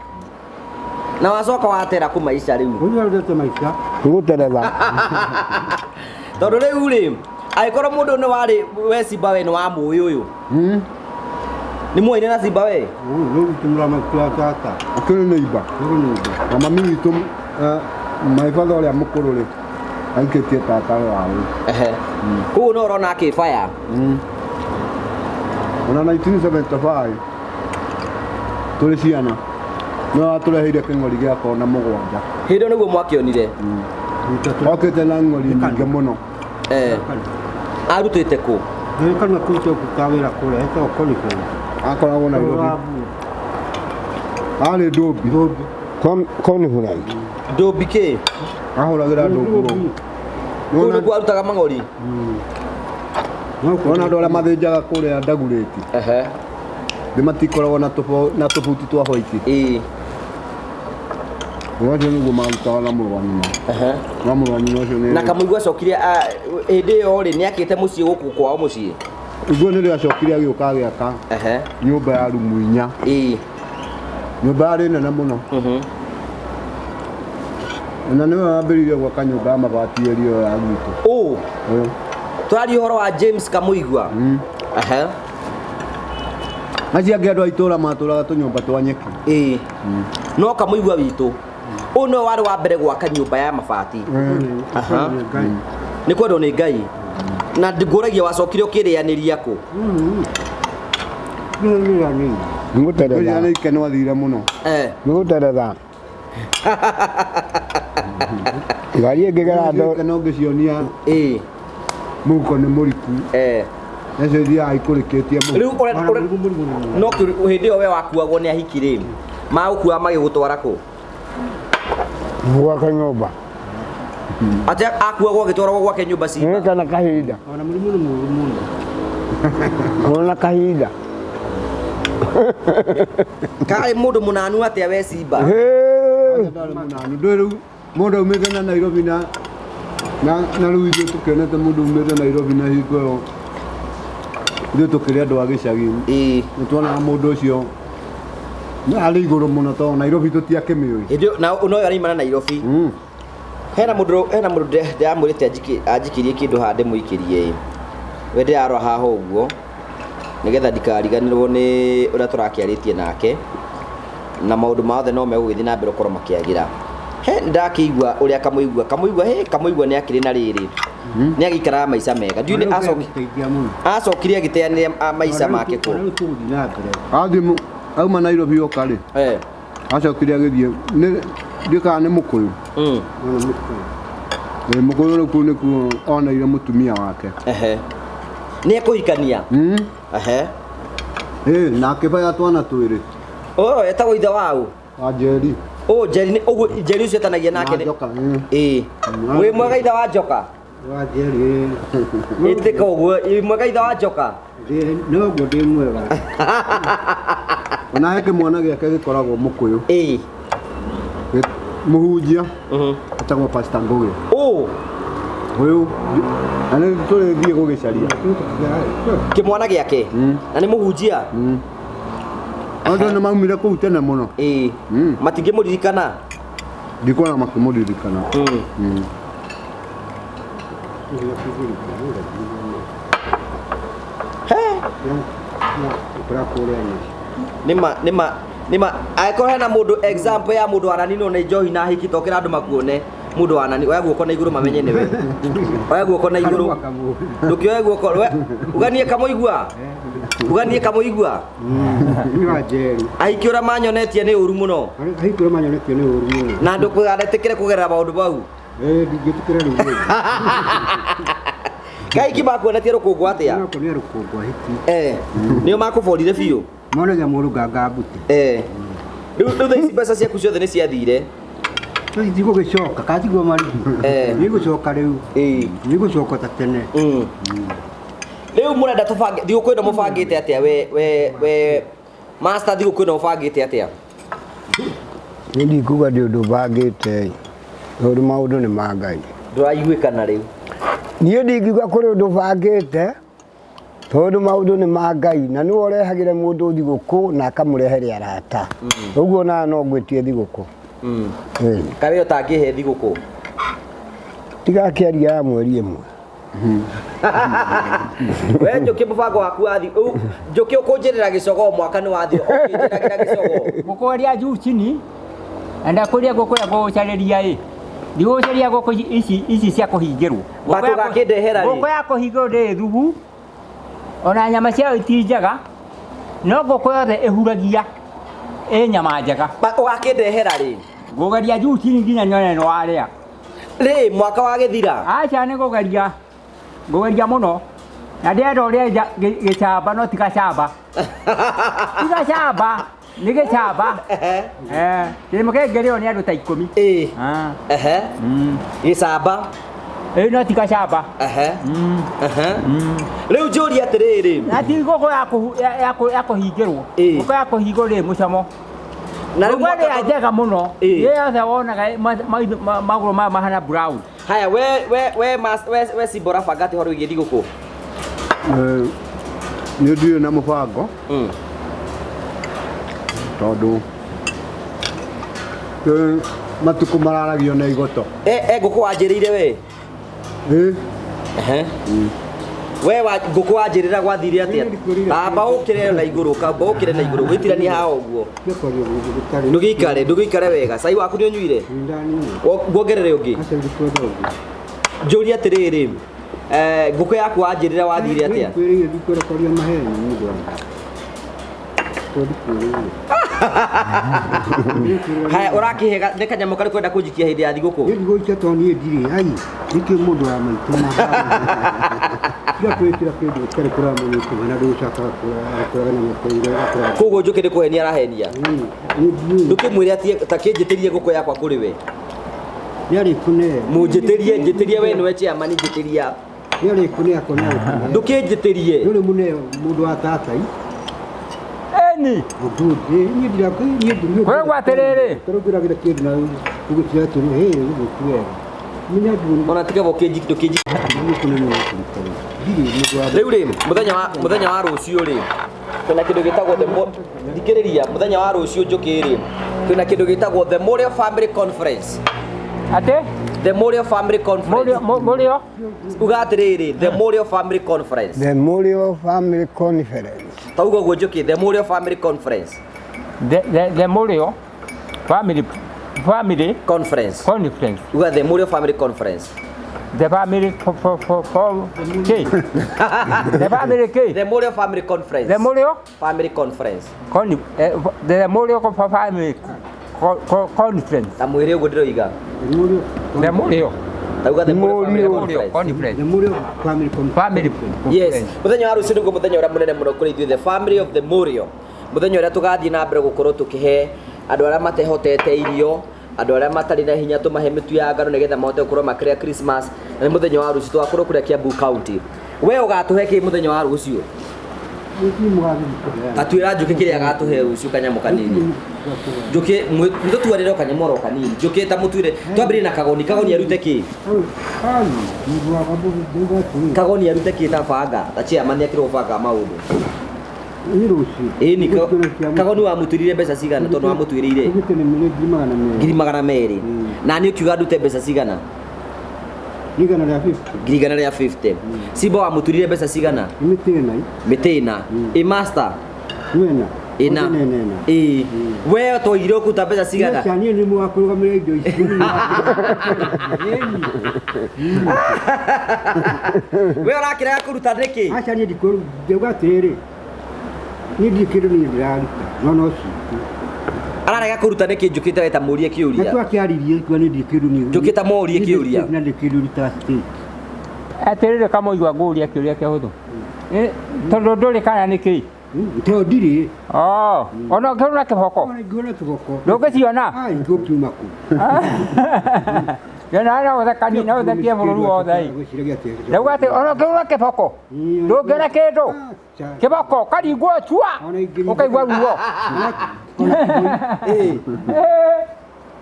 Na wacoka watera kũ maica rĩu?
Ũnyarũrĩte maica.
Gũterera.
Tondũ rĩu rĩ, angĩkorwo mũndũ nĩ warĩ we Simba we nĩ wa mũĩ ũyũ. Nĩ mũĩ na Simba we?
Rĩu tũmũra matua tata.
Akĩrĩ neiba. Na mami witũ maibadha ũrĩa mũkũrũ rĩ aikĩtie tata wao.
Kũu no ũrona akĩbaya.
Ona 1975 tũrĩ ciana no atũreheire kĩng'ori gĩa kona mũgwanja.
Hĩndĩ nĩguo mwakĩonire?
Okĩte na ng'ori nyingĩ mũno.
Arutĩte kũ?
Kana kũruta kawĩra kũrĩa etagwo Konifei.
Akoragwo Nairobi. Arĩ Ndũmbi.
Konifei.
Ndũmbi kĩ?
Ahũragĩra Ndũmbi.
Kũu nĩkuo arutaga mang'ori?
Ona andũ arĩa mathĩnjaga kũrĩa Ndagurĩti. Thĩ matikoragwo na tũbuti twa white. Ũguo nĩguo marutaga na mũrũa-nyina. Na mũrũa-nyina ũcio nĩ...
Na kamũigua acokire hĩndĩ ĩyo rĩ nĩakĩte mũciĩ gũkũ kwao mũciĩ?
Ũguo nĩrĩo acokire agĩũka agĩaka nyũmba ya rumu 4. Nyũmba yarĩ nene mũno. Na nĩwe wambĩrĩirie gwaka nyũmba ya mabati ĩrĩa ya gwitũ.
Twarie ũhoro wa James Kamũigua.
Acio angĩ andũ a itũũra matũũraga tũnyũmba twa nyeki.
No Kamũigua witũ ũyũ nĩwe warĩ wa mbere gwaka nyũmba ya mabati. Nĩ kwendwo nĩ Ngai. Na ngũragia wacokire ũkĩrĩanĩria kũ?
Nĩgũterera.
Nĩ ikeno athire mũno.
Nĩgũterera. Ngari ĩngĩgera ndo.
Ikeno ngĩcionia mũhuko nĩ mũriku. Nacio ithiaga ikũrĩkĩtie mũhuko.
Rĩu no hĩndĩ ĩyo we wakuagwo nĩ ahiki rĩ magũkua magĩgũtwara kũ?
Gwaka nyũmba.
Atĩ akuagwo agĩtwaragwo gwake nyũmba Simba?
Kana kahinda.
Ona mũrimũ nĩ mũru mũno.
Ona kahinda.
Kai mundu munanu atia we Simba.
Ndari munanu ndoru mundu umeze na Nairobi na riu ithuĩ tũkenete mũndũ umĩte Nairobi na hingo ĩyo ithuĩ tũkĩrĩ andũ a gĩcagi nĩtuonaga mũndũ ũcio arĩ igũrũ mũno tondũ Nairobi tũtiakĩmĩũĩ
na ũnoyo arĩ mana Nairobi hena mũndũ ndĩramwĩrĩte anjikirie kĩndũ haha ndĩmũikĩrie we ndĩrarora haha ũguo nĩgetha ndikariganĩrwo nĩ ũrĩa tũrakĩarĩtie nake na maũndũ mothe no megũgĩthiĩ na mbere gũkorwo makĩagĩra ndakĩigua ũrĩa kamuigua nĩ akĩrĩ na rĩrĩ nĩ agĩikaraga maica mega ndiũ nĩ acokire agĩteanĩria maica make kũ
athimũ auma Nairobi oka rĩ acokire agĩthiĩ ndĩkaga nĩ mũkũyũ mũkũyũ rĩu kũu nĩkuo oneire mũtumia wake
nĩ ekũhikania
na akĩbaya twana twĩrĩ
etagwo ithe wao
wa Njeri
Njeri ucio etanagia nake wĩ mwega ithe wa njoka
wa Njeri
ĩtĩka ũguo wĩ mwega ithe wa njoka
noguo ndĩ mwega
ona he kĩmwana gĩake gĩkoragwo mũkũyũ mũhunjia etagwo Pastor Ngũgĩ ũyũ na nĩ tũrĩthiĩ gũgĩcaria
kĩmwana gĩake na nĩ mũhunjia
andũ nĩ maumire kũu tene mũno
matingĩmũririkana
ndikuona makĩmũririkana
nĩma angĩkorwo hena mũndũ example ya mũndũ wananinwo nĩ njohi na hiki tokĩra andũ makuone mũndũ wanani oya guoko na igũrũ mamenye nĩwe oya guoko na igũrũ ndũkĩoya guoko uganie kamũigua ahiki ũrĩa manyonetie nĩ ũru mũno na ndũkũganetĩkĩre kũgerera maũndũ mau kahiki makuonetie rũkũngũ atĩa nĩo makũborire biũ
monagia mũndũ ngangambute
rĩu thaa ici mbeca ciaku ciothe nĩ ciathire
ndigũgĩcoka kanjigua marigũ nĩgũcoka rĩu nĩgũcoka ta tene
rĩu mũrenda tũbange thigũkũ ĩno mũbangĩte atĩa we master thigũkũ ĩno mũbangĩte atĩa
Niĩ ndikuga ndĩ ũndũ bangĩte tondũ maũndũ nĩ ma Ngai
ndũraiguĩkana rĩu
niĩ ndingiuga kũrĩ ũndũ bangĩte tondũ maũndũ nĩ ma Ngai na nĩwe ũrehagĩre mũndũ thigũkũ na akamũrehere arata ũguo nawe no ngwĩtie thigũkũ
kawe ũtangĩhe thigũkũ
tigakĩaria ya mweri ĩmwe
we njũkĩ mũbango waku wathi njũkĩ ũkũnjĩrĩra gĩcogo mwaka nĩ wathi ũkĩnjĩragĩra gĩcogo
gũkũria juicini enda kũrĩa ngũkũ ya gũcarĩria ndigũcaria ngũkũ ici cia kũhingĩrwo
ngũkũ
ya kũhingĩrwo ndĩ thugu ona nyama ciayo ti njega no ngũkũ yothe ĩhuragia nyama njega
ũgakĩndehera rĩ
ngũgeria juicini nginya nyone nĩ warĩa
rĩ mwaka wa gĩthira
aca nĩ ngũgeria mũno na ndĩrenda ũrĩa gĩcamba no ti gacamba nĩ gĩcamba kĩrĩmo kĩngĩrĩo nĩ andũ ta 10
gĩcamba
no ti gacamba
rĩu njũria atĩrĩrĩ
na ti ngũkũ ya kũhingĩrwo ngũkũ ya kũhingĩrwo rĩ mũcamo na rĩu mwaka njega mũno yothe wonaga magũrũ maya mahana brown
haya we Simba ũrabanga atĩ horo wĩgiĩ thigũkũ
niĩ ndirĩ na mũbango tondũ matukũ mararagio na igoto
ngũkũ wanjĩrĩire we we ngũkũ wanjĩrĩra gwathire atĩa amba ũkĩre na igũrũ kamba ũkĩre na igũrũ gũitirania haha ũguo ndũgĩikare wega cai waku nĩ ũnyuire nguongerere ũngĩ njũria atĩrĩrĩ ngũkũ yaku wanjĩrĩra wathire atĩa haya ũrakĩhe nĩ kanyamũ karĩ kwenda kũnjikia hĩndĩ ya thigũkũ
nĩndigũikia tondũ niĩ ndirĩ ai nĩkĩ mũndũ wa maitũ tiga kwĩkĩra kĩndũ gĩtarĩ kũramenyeka na ndũgũcoka kũraga na mũkũire
koguo njũkĩ nĩ kũhenia arahenia ndũkĩmwĩre atĩ ta kĩnjĩtĩrie ngũkũ yakwa kũrĩ we
nĩarĩ kũne
mũnjĩtĩrie we nĩwe chairman njĩtĩria
Nĩarĩ kũnĩa kũnĩa.
Ndũkĩnjĩtĩrie.
Nĩũrĩ mũndũ wa tatai.
Eni.
Ũndũ nĩ ndira
Wewe gwaterere.
Tũrugiragira kĩndũ na tũgũtira tũrũ gũtuega. Minya ndu.
Ona tiga ndũkĩnjĩtĩrie. Rĩu rĩ mũthenya wa rũciũ rĩ kwĩna kĩndũ gĩtagwo thikĩrĩria mũthenya wa rũciũ njũkĩrĩ kwĩna kĩndũ gĩtagwo the Morio Family Conference.
Ate?
The Morio Family Conference.
Morio?
Uga atĩrĩrĩ the Morio Family Conference.
The Morio Family Conference.
Tauga ũguo njũkĩ the Morio Family Conference.
The Morio Family
Conference.
Conference.
Uga the Morio Family Conference.
The family K. The family K.
The Morio Family Conference.
The Morio
Family Conference.
The Morio Family Conference.
Ta mwĩrĩ ũguo ndĩroiga.
The Morio.
Tauga the Morio Family
Conference.
The Morio Family Conference.
Yes. Mũthenya wa rũciũ nĩguo mũthenya ũrĩa mũnene mũno kũrĩ ithuĩ the family of the Morio. Mũthenya ũrĩa tũgathiĩ na mbere gũkorwo tũkĩhe andũ arĩa matehotete irio, andũ arĩa matarĩ na hinya tũmahe mĩtu ya ngano nĩgetha mahote gũkorwo makĩrĩa Christmas. Na nĩ mũthenya wa rũciũ tũgakorwo kũrĩa Kiambu County. We ũgatũhe kĩ mũthenya wa rũciũ? Atwĩra njũkĩ kĩrĩa agatũhe rũciũ kanyamũ kanini. Njũkĩ nĩtũtuarĩre o kanyamũ oro kanini. Njũkĩ ta mũtuire twambĩrĩrie na kagoni arute kĩ? Kagoni arute kĩ ta banga? Ta chairman akĩrwo banga maũndũ. Ni kagoni wa mũtwĩrire mbeca cigana tondũ wa mũtwĩrĩire? 200,000. Na nĩ ũkiuga ndute mbeca cigana? 250. Simba wa mũtwĩrire mbeca cigana? Mĩtĩna. Master? Ina. We twaigire ũkuta mbeca cigana?
Niĩ nĩ mwakũrũgamĩrĩra indo ici.
We ũrakĩrega kũruta nĩkĩ?
Aca niĩ ndikũruga atĩrĩrĩ. Niĩ ndirĩ kĩndũ niĩ ndĩraruta. No ciitũ.
Ararega kũruta nĩkĩ njũkĩte weta mũrie kĩũria?
Nĩtwakĩaririe kwa nĩ ndirĩ kĩndũ niĩ.
Njũkĩte mũrie kĩũria.
Na ndirĩ kĩndũ ruta state.
Atĩrĩrĩ kamũigua ngũria kĩũria kĩhũthũ. Tondũ ndũrĩ kana nĩkĩ?
Tondũ ndirĩ.
Ona ngĩona kĩboko.
Ngĩona kĩboko.
Ndũngĩciona?
Ngũkiuma kũ.
Yona ũthekania na ũthekie bũrũri wothe. Rĩu atĩ ona ngĩona kĩboko. Ndũngĩona kĩndũ. Kĩboko karingwo chua. Ũkaigua ruo.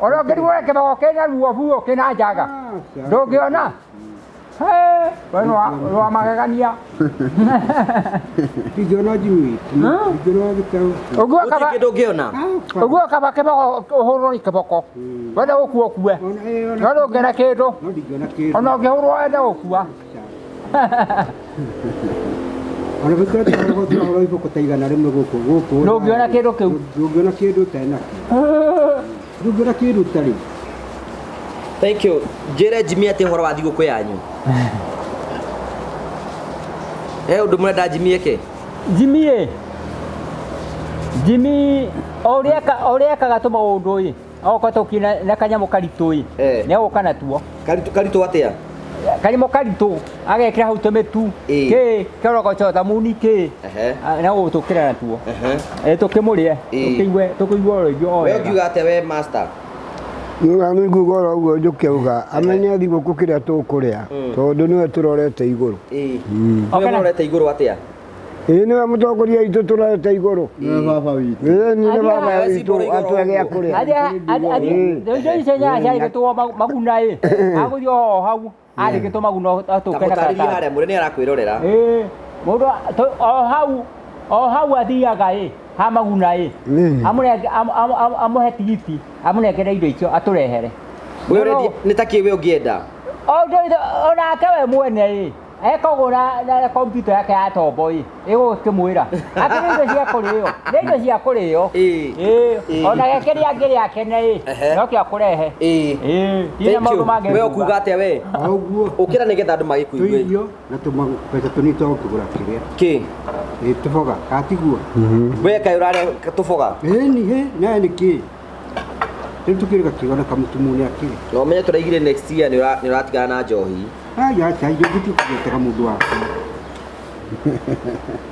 Ona ngĩona kĩboko kĩna ruo biũ kĩna njaga. Ndũngĩona? Wa magegania.
Ndingĩona njui. Ndingĩona gĩtaũ.
Ũguo kaba kĩboko ũhũrwo nĩ kĩboko. Wenda gũkua ũkue. No ndũngĩona kĩndũ. Ona ũngĩhũrwo wenda gũkua.
Ona gũkorwo tũrahũra iboko ta igana rĩmwe gũkũ.
Ndũngĩona kĩndũ kĩu.
Ndũngĩona kĩndũ ta nakĩo. Ndũngĩona kĩndũ tarĩ.
Thank you. Njĩre Jimmy atĩ ũhoro wa thigũkũ yanyu. Ũndũ mũrenda Jimmy eke? Jimmy ũrĩa ekaga tũmaũndũ ĩ. Oka tũkina na kanyamũ karitũ ĩ. Nĩ agũka natuo. Karitũ atĩa?
Kanyamũ karitũ agekĩra hau tũmĩtu. Kĩ kĩrogocota muni kĩ. Na gũtũkĩra natuo. Tũkĩmũrĩe. Tũkĩigua rĩngĩ.
We ũngiuga atĩa we master?
Nĩ ngugora ũguo njũkĩuga amenye thigũkũ kĩrĩa tũkũrĩa tondũ nĩwe tũrorete igũrũ.
Nĩwe mũrorete igũrũ atĩa?
Nĩwe mũtongoria witũ tũrorete igũrũ. Nĩ baba witũ. Nĩ baba witũ atwege akũrĩa.
Indo icio nyarĩgĩtwo maguna ĩ. Agũthiĩ o hau arĩgĩtwo maguna atũke na
karatathi. Harĩa mũrĩ nĩ arakwĩrorera.
Mũndũ o hau athiaga ĩ. Ha maguna ĩ. Amũhe tigiti amũnengere indo icio atũrehere.
Nĩ ta kĩ we ũngĩenda?
Onake we mwene ĩ. Ekagũra na kompyuta yake ya tombo ĩ. Ĩgũkĩmwĩra atĩ nĩ indo cia kũrĩo. Nĩ indo cia kũrĩo. Ona gĩkĩrĩa angĩrĩa akene ĩ. No kĩa kũrehe.
We ũkuga atĩa we? Ũkĩra nĩgetha andũ magĩkũigue.
Tũirio na tũmbeca tũnini twa gũkĩgũra kĩrĩa.
Kĩ?
Tũboga katiguo.
We kaĩ ũrarĩa tũboga?
Nawe nĩ kĩ? Rĩu tũkĩrĩga kĩgona kamũtumuni akĩrĩ.
No ũmenye tũraigire next year nĩ ũratigana na njohi.
Acha hiyo kitu kugeta kama mtu wako.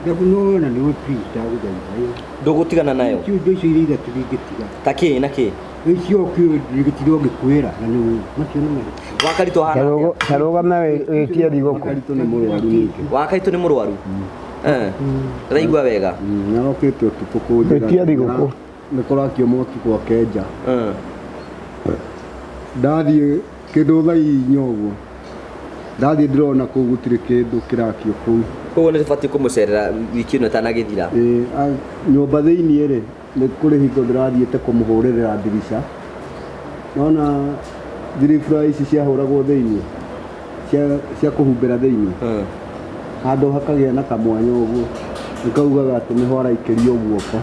Ndakuona ni wewe pita guthaitha.
Ndũgũtigana nayo.
Kiu ndio icio iria tũringĩtiga.
Ta kĩ na kĩ?
icio kio digitiro gikwira na ni macio ni
Wakaritũ hana
Tarugama wĩtie thigũkũ.
Wakaritũ nĩ mũrwaru ningĩ.
Wakaritũ nĩ mũrwaru raigua wega
Narokĩte ũtukũ kũnjĩra
Wĩtie thigũkũ.
nĩ kũrakio mwaki gwa Kenja. Ndathiĩ kĩndũ thaa inya ũguo, ndathiĩ ndĩrona kũu gũtirĩ kĩndũ kĩrakio kũu.
koguo nĩ tũbatiĩ kũmũcerera wiki ĩno ĩtanagĩthira.
Nyũmba thĩiniĩ rĩ nĩ kũrĩ hingo ndĩrathiĩte kũmũhũrĩrĩra ndirica, nona thiribura ici ciahũragwo thĩiniĩ cia kũhumbĩra thĩiniĩ, handũ hakagĩa na kamwanya ũguo, nĩkaugaga atĩ nĩho araikĩrio guoko,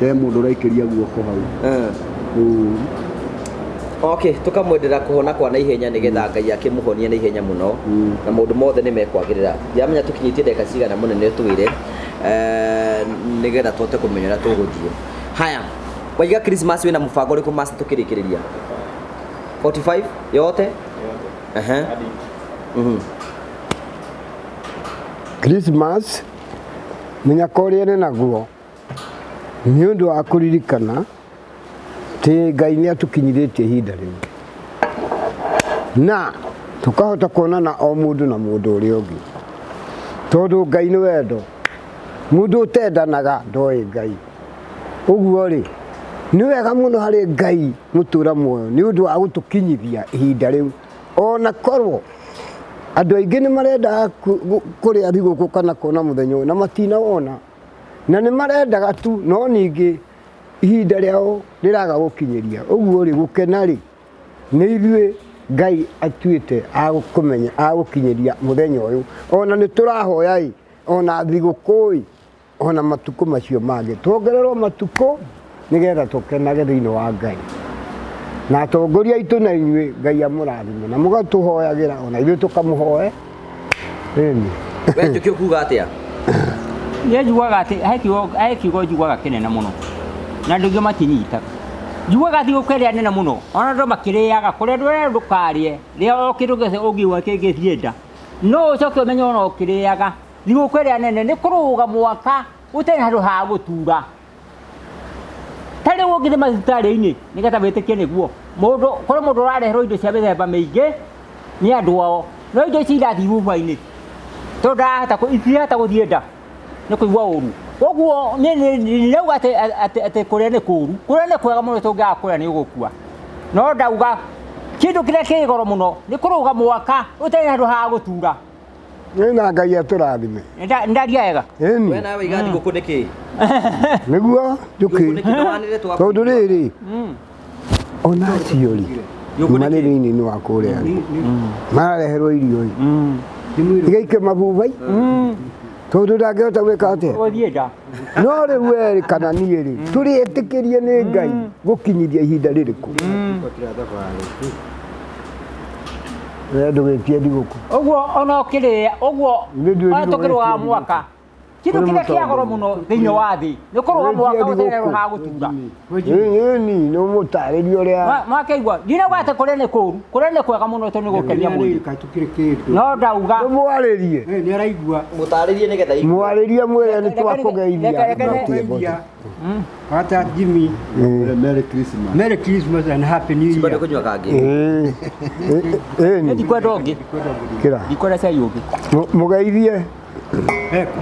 he mũndũ ũraikĩria guoko hau.
Okay, tukamwendera kuhona kwa na ihenya nigetha Ngai akimũhonia na ihenya muno na maundu mothe ni mekwagirira. Ndiramenya tukinyitie ndeka cigana munene twire nigetha tũhote kũmenya ũrĩa tũgũthiĩ. Haya, waiga Christmas wĩna mũbango ũrĩkũ master tukirĩkĩrĩria? 45 yote?
Christmas menyaka ũrĩa nĩ naguo nĩ ũndũ wa kũririkana tĩ Ngai nĩ atũkinyithĩtie ihinda rĩu na tũkahota kuonana o mũndũ na mũndũ ũrĩa ũngĩ, tondũ Ngai nĩ wendo, mũndũ ũtendanaga ndoĩ Ngai. Ũguo rĩ nĩ wega mũno harĩ Ngai mũtũra muoyo nĩ ũndũ wa gũtũkinyithia ihinda rĩu, ona korwo andũ aingĩ nĩ marenda kũrĩa thigũkũ kana kuona mũthenya ũyũ na matinawona, na nĩ marendaga tu, no ningĩ ihinda rĩao rĩraga gũkinyĩria. Ũguo rĩ gũkena rĩ nĩ ithuĩ Ngai atuĩte agũkũmenya agũkinyĩria mũthenya ũyũ, ona nĩ tũrahoya ĩ ona thigũkũ ĩ ona matukũ macio mangĩ tuongererwo matukũ nĩgetha tũkenage thĩinĩ wa Ngai, na atongoria aitũ na inyuĩ Ngai amũrathime na mũgatũhoyagĩra ona ithuĩ tũkamũhoe.
We njũkĩ kuga atĩa?
Niĩ njugaga atĩ he kiugo njugaga kĩnene mũno na andũ aingĩ matinyitaga. Njugaga thigũkũ ĩrĩa nene mũno ona andũ makĩrĩaga kũrĩa ndũrĩa ndũkarĩe rĩrĩa o kĩndũ gĩothe ũngiuga kĩngĩthienda no ũcoke ũmenye ona ũkĩrĩaga. Thigũkũ ĩrĩa nene nĩ kũrũga mwaka ũtarĩ handũ ha gũtura. Tarĩu ũngĩthiĩ mathibitarĩ-inĩ nĩgetha wĩtĩkie nĩguo mũndũ kũrĩ mũndũ ũrareherwo indo cia mĩthemba mĩingĩ nĩ andũ ao, no indo ici irathiĩ huba-inĩ tondũ itirahota gũthiĩ nda nĩ kũigua ũru. Ũguo nĩrauga atĩ kũrĩa nĩ kũru, kũrĩa nĩ kwega mũno tũngĩaga kũrĩa nĩ ũgũkua, no ndauga kĩndũ kĩrĩa kĩ goro mũno nĩ kũrũga mwaka ũtarĩ handũ ha gũtura.
Na Ngai atũrathime.
Ndaria wega.
We nawe iga thigũkũ nĩkĩ?
Nĩguo njũkĩ tondũ rĩrĩ ona acio rĩ marĩ thĩinĩ wa kũrĩa marareherwo irio igaike mabubai tondũ ndangĩhota gwĩka atĩa. No rĩu we kana niĩ rĩ tũrĩĩtĩkĩrie nĩ Ngai gũkinyithia ihinda rĩrĩkũ ndũgĩtie thigũkũ.
Ũguo ona ũkĩrĩa ũguo ona tũkĩrũga mwaka kĩndũ kĩrĩa kĩa goro mũno thĩinĩ wa thĩ nĩ kũrũga mwaka ũtarĩ handũ ha gũtura.
Ĩni nĩ ũmũtarĩria ũrĩa
makĩigua ndinauga atĩ kũrĩa nĩ kũru, kũrĩa nĩ kwega mũno tondũ nĩ gũkenia mũndũ, no ndauga
mũarĩrie
nĩ araigua
mũtarĩrie nĩgetha
mũarĩrie mwĩre nĩ twakũgeithia
hata Jimmy.
Merry Christmas.
Merry Christmas and Happy New Year.
bado kunywa kangĩ
ndikwenda ũngĩ
kĩra
ndikwenda cai ũngĩ
mũgeithie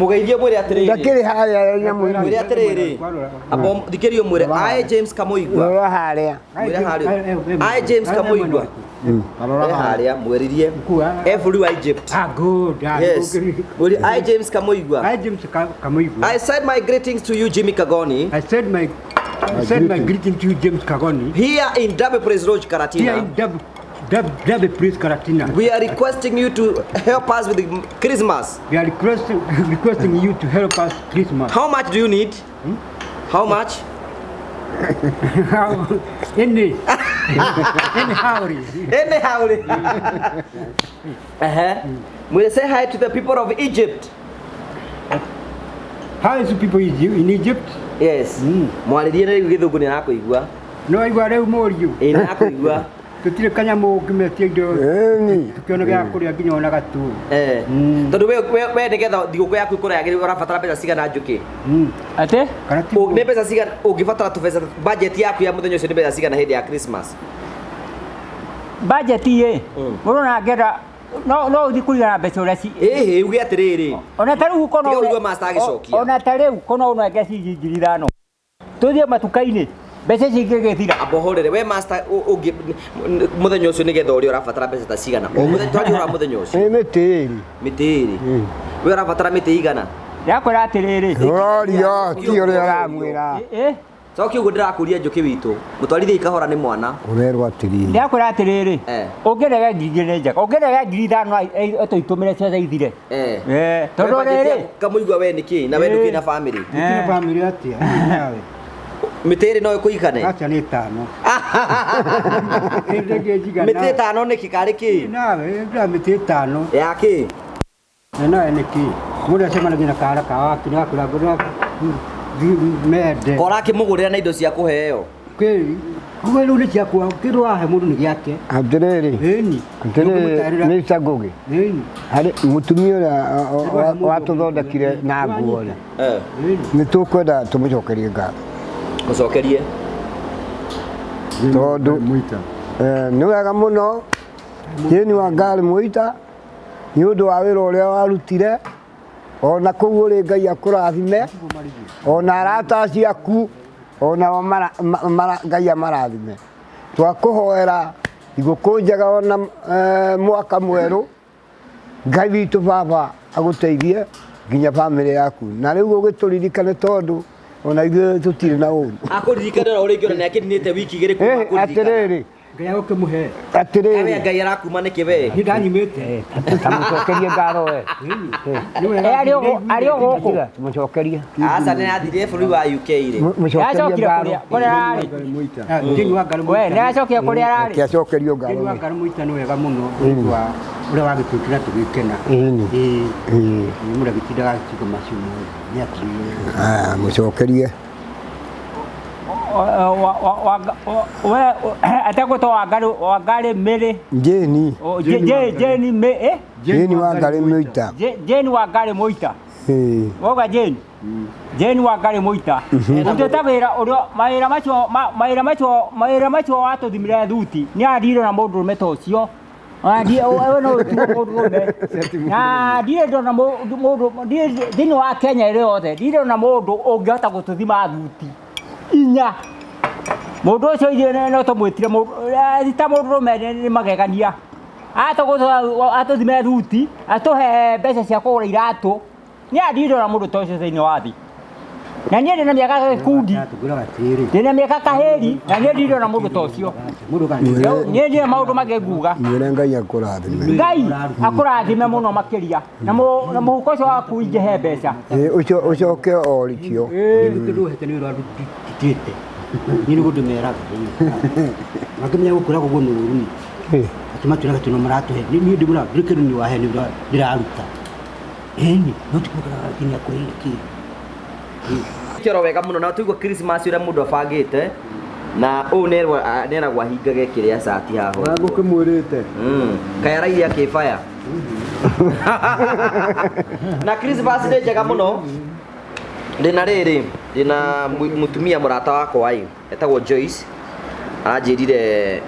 mũgeithie mwĩre atĩrĩrĩ
ndakĩrĩ harĩa nyamũ
mwĩre atĩrĩrĩ amba thikĩrio mwĩre I James Kamũigua
rora harĩa
mwĩre harĩa I James Kamũigua rora harĩa mwĩririe every Egypt.
Good.
Yes. Mwĩre I James Kamũigua.
I James Kamũigua.
I said my greetings to you Jimmy Kagoni.
I said my greeting to you James Kagoni.
Here in Double Praise Road Karatina.
Here in Double Praise Karatina.
We are requesting you to help us with the Christmas.
We are requesting you to help us Christmas.
How much do you need? How much?
Anyhow.
We'll say hi to the people of Egypt.
How is the people in Egypt?
Yes. Mwaririe na githungu ni nakũigua.
No igua rĩu mũriũ.
Nakũigua.
tutire kanyamu kimetie indo tukiona gya kuria nginya ona gatu
tondu we nigetha thiguku yaku ikora yagiriwe urabatara mbeca cigana njuki
ate
ni mbeca cigana ungibatara tubeza budget yaku ya muthenya ucio ni mbeca cigana hindi ya Christmas
budget ye murona ngenda no uthi kurigana mbeca uria ci
uge atiriri
ona tariu kono
ugue master agicokia
ona tariu kono una ngeci ngiri 5 tuthie matuka-ini mbeca cingigithira
abohorere we master ungi muthenya ucio nigetha uri urabatara mbeca ta cigana o muthenya twari ura muthenya ucio mitiri we urabatara miti igana
yakwira atiriri
rorio ti uri uramwira
coki uguo ndirakuria njuki witu mutwarithie ikahora ni mwana
urerwa atiriri
ndakwira atiriri ungirega ngigire njaka ungirega ngiri 5 atuitumire cia ithire tondu riri
kamuigua we niki na we nduki na family
na family atia nawe
mitiri no ikuigane
acha ni tano
mitiri tano niki kari ki
nawe ndio mitiri tano
yaki
na niki muda sema na gina kara kawa kina kula gura mede
kora kimugurira na indo cia kuheo
kweli kuwe ruri cia kwa kirwa he mundu ni giake
atiriri ni sagoge hari mutumia ura watuthondekire na nguo ni tukwenda tumucokerie ngatho
mucokerie
tondu ni wega muno Jeni wa Ngari Muita ni undu wa wira uria warutire ona kuu uri Ngai akurathime ona arata ciaku ona Ngai amarathime twakuhoera iguku njega ona mwaka mweru Ngai witu baba aguteithie nginya family yaku na riu ugituririkane tondu ona ithuĩ tutire na uru
akuririkana uri ngiona ni akininite wiki igiri kuma kuririkana
atiriri
Ngai ukimuhe
atiriri
kawe Ngai arakuma niki we
ni ndanyimite
tumucokerie ngatho we
ario guku
tumucokerie
asa ni athire bũrũri wa UK ri
yacokire kuria arari
Jeni wa Ngari
we ni yacokire kuria arari
kiacokerio
Jeni wa
ngatho
Ngari Muita ni wega muno wa uria wagitwikira tugikena muda gitindaga ciko maciumo ni ati
mucokerie
atagwĩtwo Wangari Mĩrĩ
Jeni
Jeni me
Jeni wa Ngari Muita
Jeni Wangari Muita woga Jeni Wangari Muita uteta wĩra ũrĩa mawĩra macio watuthimire thuti nĩ athire na mũndũrũme ta ũcio we no ũtuo mũndũrũme na ndirĩ ndona mũndũ thĩinĩ wa Kenya ĩrĩ yothe ndirĩ ndona mũndũ ũngĩhota gũtũthima thuti inya mundu ucio ithire no tumwitire ta mũndũrũme ni magegania atuthime thuti atuhe mbeca cia kũgũra iratũ nĩ athire na mũndũ ta ũcio thĩinĩ wa thĩ na niĩ ndĩna mĩaka gĩkundi ndĩna mĩaka kahĩri na niĩ ndirĩ na mũndũ ta ũcio niĩ ndirĩ maũndũ mangĩ nguga
mwĩre Ngai akũrathime
Ngai akũrathime mũno makĩria na mũhuko ũcio waku ingĩhe mbeca
ũcoke orikio
nduhete nĩ rwarutite ni gudu meraga makimya gukoragwo guo nuru atumaturaga tuno maratuhe ni ndimura ndikero ni wahe ni ndiraruta eni no tikugara kinya kwiki
kero wega muno na tuigua Christmas ira mundu abangite na u nera gwahingage kiria sati haho
ngukimwirite
kayaraiya kifaya na Christmas ni njega muno ndina riri ndina mutumia murata wakwa wai etagwo Joyce aranjirire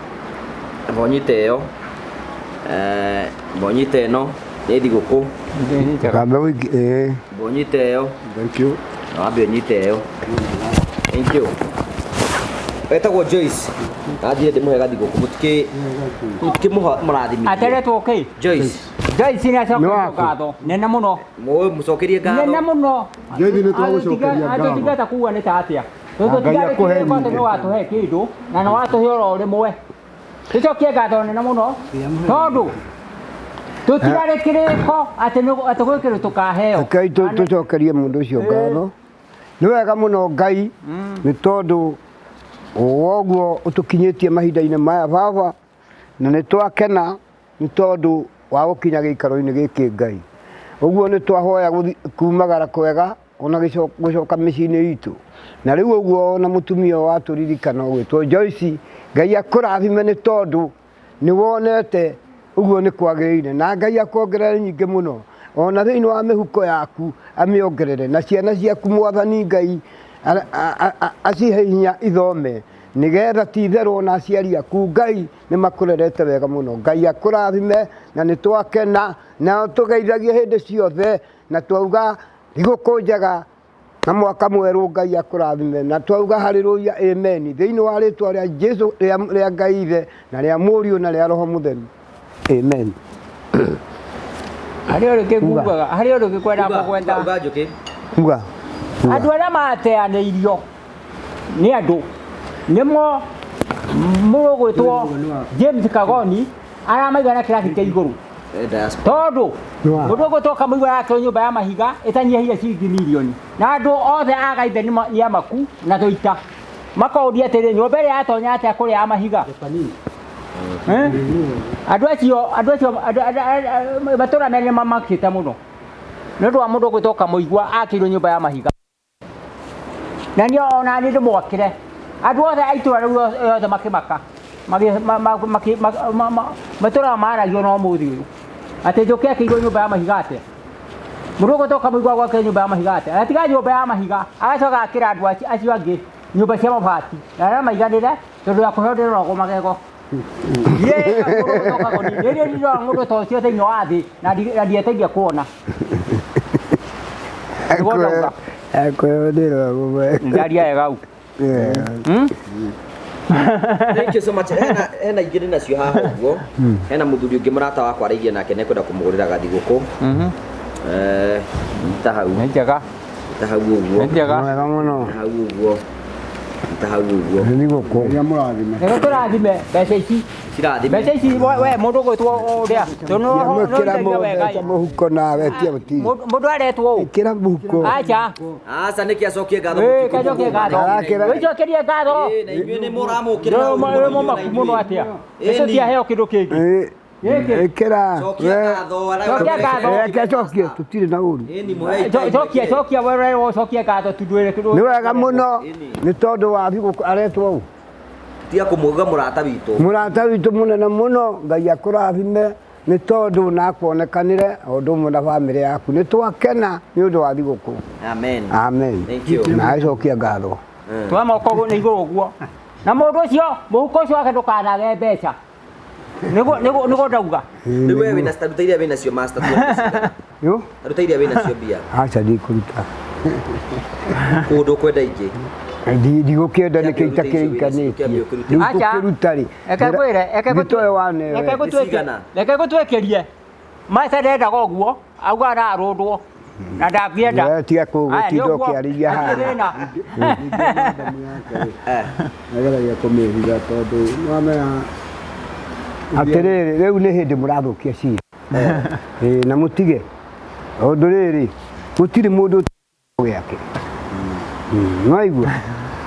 mbonyite iyo mbonyite ino ni thiguku
kambe wiki
mbonyite iyo
thank you
Wambia nyite iyo thank you etagwo Joyce aranjire ndimuhega thiguku mutiki murathimi
ateretwo okay
Joyce
ni acokerio ngatho nene muno
mucokerie ngatho
nene muno
Joyce ni twagucokeria ngatho
atigata kuwa ni ta atia nĩ watũhe kĩndũ na nĩ watũhe oro rĩmwe tũcokie ngatho nene mũno tondũ tũtirarĩ kĩrĩko atĩ gwĩ kĩndũ tũkaheo
Ngai tũcokerie mũndũ ũcio ngatho nĩ wega mũno Ngai nĩ tondũ woguo ũtũkinyĩtie mahinda-inĩ maya baba na nĩ twakena nĩ tondũ wa gũkinya gĩikaro-inĩ gĩkĩ Ngai ũguo nĩ twahoya kumagara kwega ona gũcoka mĩciĩ-inĩ itũ na rĩu ũguo ona mũtumia watũririkana ũgwĩtwo Joyce Ngai akũrathime nĩ tondũ nĩ wonete ũguo nĩ kwagĩrĩire na Ngai akongerere nyingĩ mũno ona thĩinĩ wa mĩhuko yaku amĩongerere na ciana ciaku Mwathani Ngai acihe hinya ithome nigetha ti-itherũ ona aciari aku Ngai nĩ makũrerete wega mũno Ngai akũrathime na nĩ twakena na tũgeithagie hĩndĩ ciothe na twauga thigũkũ njega na mwaka mwerũ Ngai akũrathime na twauga haleluya amen thĩinĩ wa rĩtwa rĩa Jesũ rĩa Ngai Ithe na rĩa Mũriũ na rĩa Roho Mũtheru amen.
Harĩ ũrĩkĩ ngugaga, harĩ ũrĩkĩ kwenda kũgweta.
Uga.
Andũ arĩa mateanĩirio nĩ andũ nĩmo mũgwĩtwo James Kagoni aramaigana kĩrathi kĩa igũrũ. Tondũ mũndũ ũgũtoka mũigua yake nyũmba ya mahiga ĩtanyihĩire ciringi mirioni na andũ othe a Gaithe nĩ amaku na tũita makoria atĩrĩ nyũmba ĩrĩa yatonya atĩa kũrĩa ya mahiga. Andũ acio matũra merĩ mamakĩte mũno nĩ ũndũ wa mũndũ ũgũtoka mũigua akĩirwo nyũmba ya mahiga na niĩ ona niĩ ndĩmwakĩre andũ othe a itũra rĩu othe makĩmaka matũra maragio na ũmũthĩ ũyũ atĩ Njoki akĩirwo nyũmba ya mahiga atĩa mũndũ ũgũtoka mũigua gwake nyũmba ya mahiga atĩa atiga nyũmba ya mahiga agacoka akĩra andũ acio angĩ nyũmba cia mabati na arĩa maiganĩre tondũ ya kũhondera magego rĩrĩ nĩ mũndũ ta ũcio thĩinĩ wa thĩ na ndietagia kuona
ekwĩhũthĩra gũwe
ndaria wega u.
Thank you so much. Hena ingĩ nacio haha ũguo hena mũthuri ũngĩ mũrata wakwa araigie nake nĩkwenda kũmũgũrĩra gathigũkũ ta hau
nĩ njega
ta hau ũguo
nĩ njega
wega mũno
ta hau ũguo ta hau ũguo
thigũkũ
Rĩrĩa mũrathime.
reke tũrathime mbeca ici
cirathime
mbeca ici we mũndũ ũgwĩtwo ũrĩa
mwĩkĩra mbeca mũhuko nawe tia gũtirĩ
mũndũ aretwo ũũ
ĩkĩra mũhuko
acha
aca nĩkĩ acokie ngatho
kacokie ngatho wĩcokerie ngatho
na inyuĩ nĩ mũramũkĩra
mũmaku mũno atĩa ũcio ti aheo kĩndũ kĩngĩ
ĩkĩra
cokia ngatho
reke cokie tũtirĩ na ũru
cokia wewe wocokie ngatho tũndwĩre
nĩ wega mũno nĩ tondũ wa thigũkũ aretwo ũũ
tiga kũmũiga mũrata witũ
mũnene mũno Ngai akũrathime nĩ tondũ nakuonekanire o ũndũ ũmwe na bamĩrĩ yaku nĩ twakena nĩ ũndũ wa thigũkũ amen na acokia ngatho
twa moko nĩ igũrũ ũguo na mũndũ ũcio mũhuko ũcio wake ndũkanage mbeca nĩguo ndauga
rĩu we wĩna staruta iria wĩna cio master staruta iria wĩna cio mbia
aca ndikũruta
kũndũ kwenda ingĩ
ndigũkĩenda nĩkĩo itakĩrĩikanĩtie rĩu ngũkĩruta rĩ gĩtoe wanewe
reke gũtwĩkĩrie maca ndendaga ũguo auga ararũndwo na ndangĩenda
tiga gũtinda ũkĩarĩria haha nageragia kũmĩhiga tondũ wamenya atĩrĩrĩ rĩu nĩ hĩndĩ mũrathũkia cira na mũtige ũndũ rĩrĩ gũtirĩ mũndũ gĩake nĩwaigua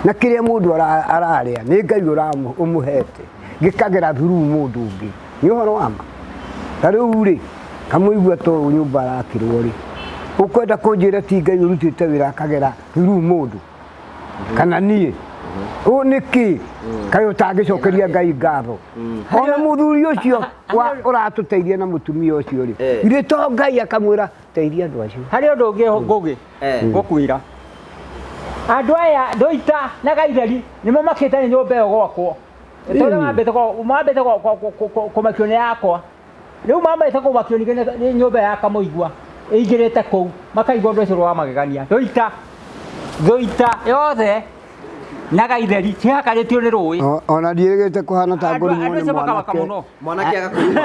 na kĩrĩa mũndũ ararĩa nĩ Ngai ũmũhete gĩkagera thuruu mũndũ ũngĩ nĩ ũhoro wa ma ta rĩu rĩ kamũigua to nyũmba arakĩrwo rĩ ũkwenda kũnjĩra ti Ngai ũrutĩte wĩra akagera thuruu mũndũ kana niĩ ũũ nĩkĩ kaĩ ũtangĩcokeria Ngai ngatho ona mũthuri ũcio ũratũteithia na mũtumia ũcio rĩ irĩ to Ngai akamwĩra teithia andũ acio
harĩ ũndũ ũngĩ ngũgĩ ngũkwĩra andũ aya ndũita na Gaitheri nĩmo makĩte nĩ nyũmba ĩyo gwakwo tondũ mambĩte kũmakio nĩ yakwa rĩu mambĩte kũmakio nĩ nyũmba ya Kamũigua ĩingĩrĩte kũu makaigua ũndũ ũcio wa magegania ndũita yothe na Gaitheri cihakarĩtio nĩ rũĩ
ona ndiĩrĩgĩte kũhana ta ngũrumwo nĩ
mwanake agakuuma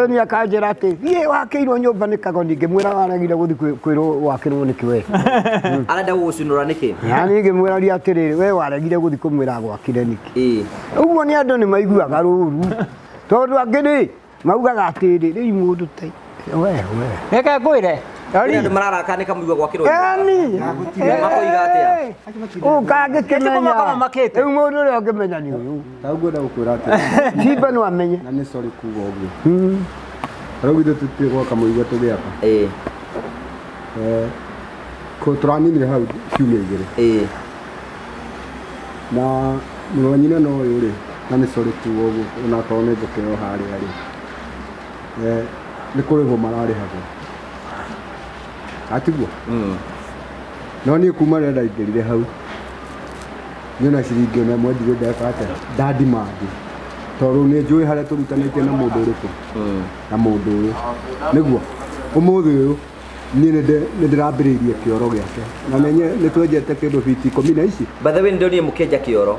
nĩ akanjĩra atĩ thiĩ wakĩirwo nyũmba nĩ Kagoni ngĩmwĩra waregire gũthiĩ kwĩrwo wakĩrwo nĩkĩ we
arenda gũgũcinũra nĩkĩ
yani ngĩmwĩra atĩrĩrĩ we waregire gũthiĩ kũmwĩra gwakire nĩkĩ ũguo nĩ andũ nĩ maiguaga rũru tondũ angĩ rĩ maugaga atĩrĩ rĩu mũndũ ta
reke ngwĩre
andũ mararaka nĩ kamũigua gwakĩrwo makoiga atĩa
ũkangĩkĩmenya rĩu mũndũ ũrĩa ũngĩmenya nĩ ũyũ
Ta ngwenda gũkwĩra atĩ
cimba no amenye
na nĩ sorry kuga ũguo. Rĩu ithuĩ tũtirĩ gwaka mũigua tũgĩaka. Tũraninire hau ciumia igĩrĩ. Na mũrũ wa nyina no ũyũ rĩ na nĩ sorry tu ũguo onakorwo nĩ njũkĩrwo harĩa rĩ nĩ kũrĩhwo mararĩhagwo atiguo no niĩ kuma rĩrĩa ndaingĩrire hau nyona ciringi ona ĩmwe ndirĩ ndeka atĩa ndandimandi tondũ nĩ njũĩ harĩa tũrutanĩtie na mũndũ ũrĩkũ na mũndũ ũyũ nĩguo ũmũthĩ ũyũ niĩ nĩ ndĩrambĩrĩirie kĩoro gĩake na menye nĩ twenjete kĩndũ biti 10 na ici
by the way ndio niĩ mũkĩenja kĩoro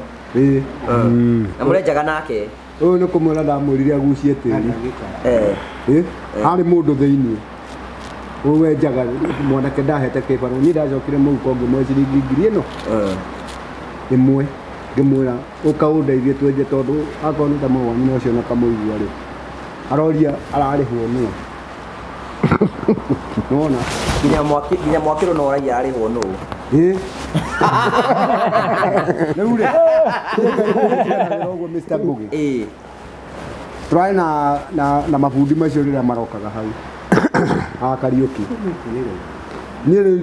na mũrenjaga nake
ũyũ nĩ kũmwĩra ndamwĩrire agucie tĩri harĩ mũndũ thĩinĩ ũyũ wenjaga mwanake ndahete kĩbarũ niĩ ndacokire mũhuko ngĩmwe ciringi ngiri ĩno ĩmwe ngĩmwĩra ũka ũndeithie twenje tondũ akorwo nĩ ta mũrũgamia ũcio na kamũigua rĩ aroria ararĩhwo nũũ nona
nginya mwakĩrwo no ũraiya arĩhwo nũũ
rĩu rĩ ũguo Mr. Ngugi tũrarĩ na mabundi macio rĩrĩa marokaga hau a Kariũki niĩ rĩu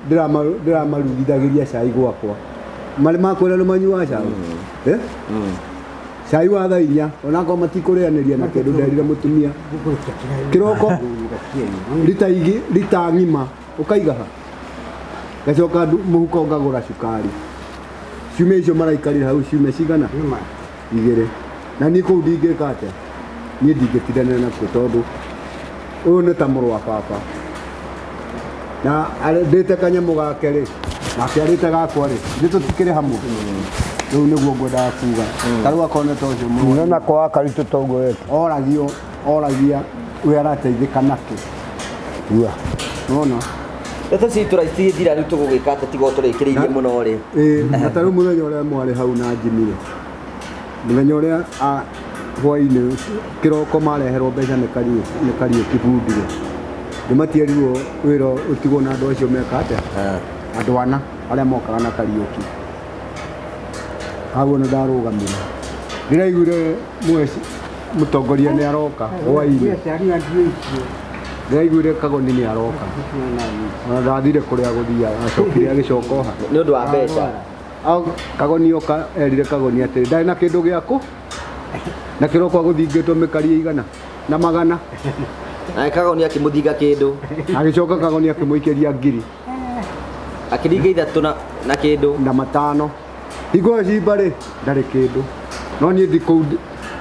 ndĩramarugithagĩria cai gwakwa marĩ makwĩra nĩ manyuaga cai cai wa thaa 4 onakorwo matikũrĩanĩria na kĩndũ nderire mũtumia kĩroko rita ng'ima ũkaiga ha gacoka mũhuko ngagũra cukari ciumia icio maraikarĩra hau ciumia cigana 2 na niĩ kũu ndingĩka atĩa niĩ ndingĩtiganĩra nakuo tondũ ũyũ nĩ ta mũrũ wa baba na ndĩte kanyamũ gake rĩ nake arĩte gakwa rĩ nĩ tũtikĩrĩ hamwe rĩu nĩguo ngwendaga kuga tarĩu akorwo nĩ ta ũcio mũrũ
na kwa karitũ tongorete
oragia we arateithĩka nake nona
ndeto ci tũraitie thira rĩu tũgũgĩka atĩ tiga tũrĩkĩrĩirie mũno rĩ
na tarĩu mũthenya ũrĩa mwarĩ hau na njimire mũthenya ũrĩa hwainĩ kĩroko mareherwo mbeca nĩ Kariũki bundi rĩ nĩmatierirwo wĩra ũtigwo na andũ acio meka atĩa andũ ana arĩa mokaga na Kariũki hau ona ndarũgamire ndĩraiguire mũtongoria nĩ aroka hwainĩ ndĩraiguire Kagoni nĩ aroka ona ndathire kũrĩa gũthiaga acokire agĩcoka oha
nĩ ũndũ wa mbeca
Kagoni oka erire Kagoni atĩ ndarĩ na kĩndũ gĩaku na kĩroko agũthingĩtwo mĩkaria 100 na 100
na Kagoni akĩmũthinga kĩndũ
agĩcoka Kagoni akĩmũikĩria ngiri
akĩringa 3 na kĩndũ
na 5 hingo cimba rĩ ndarĩ kĩndũ no niĩ thikũ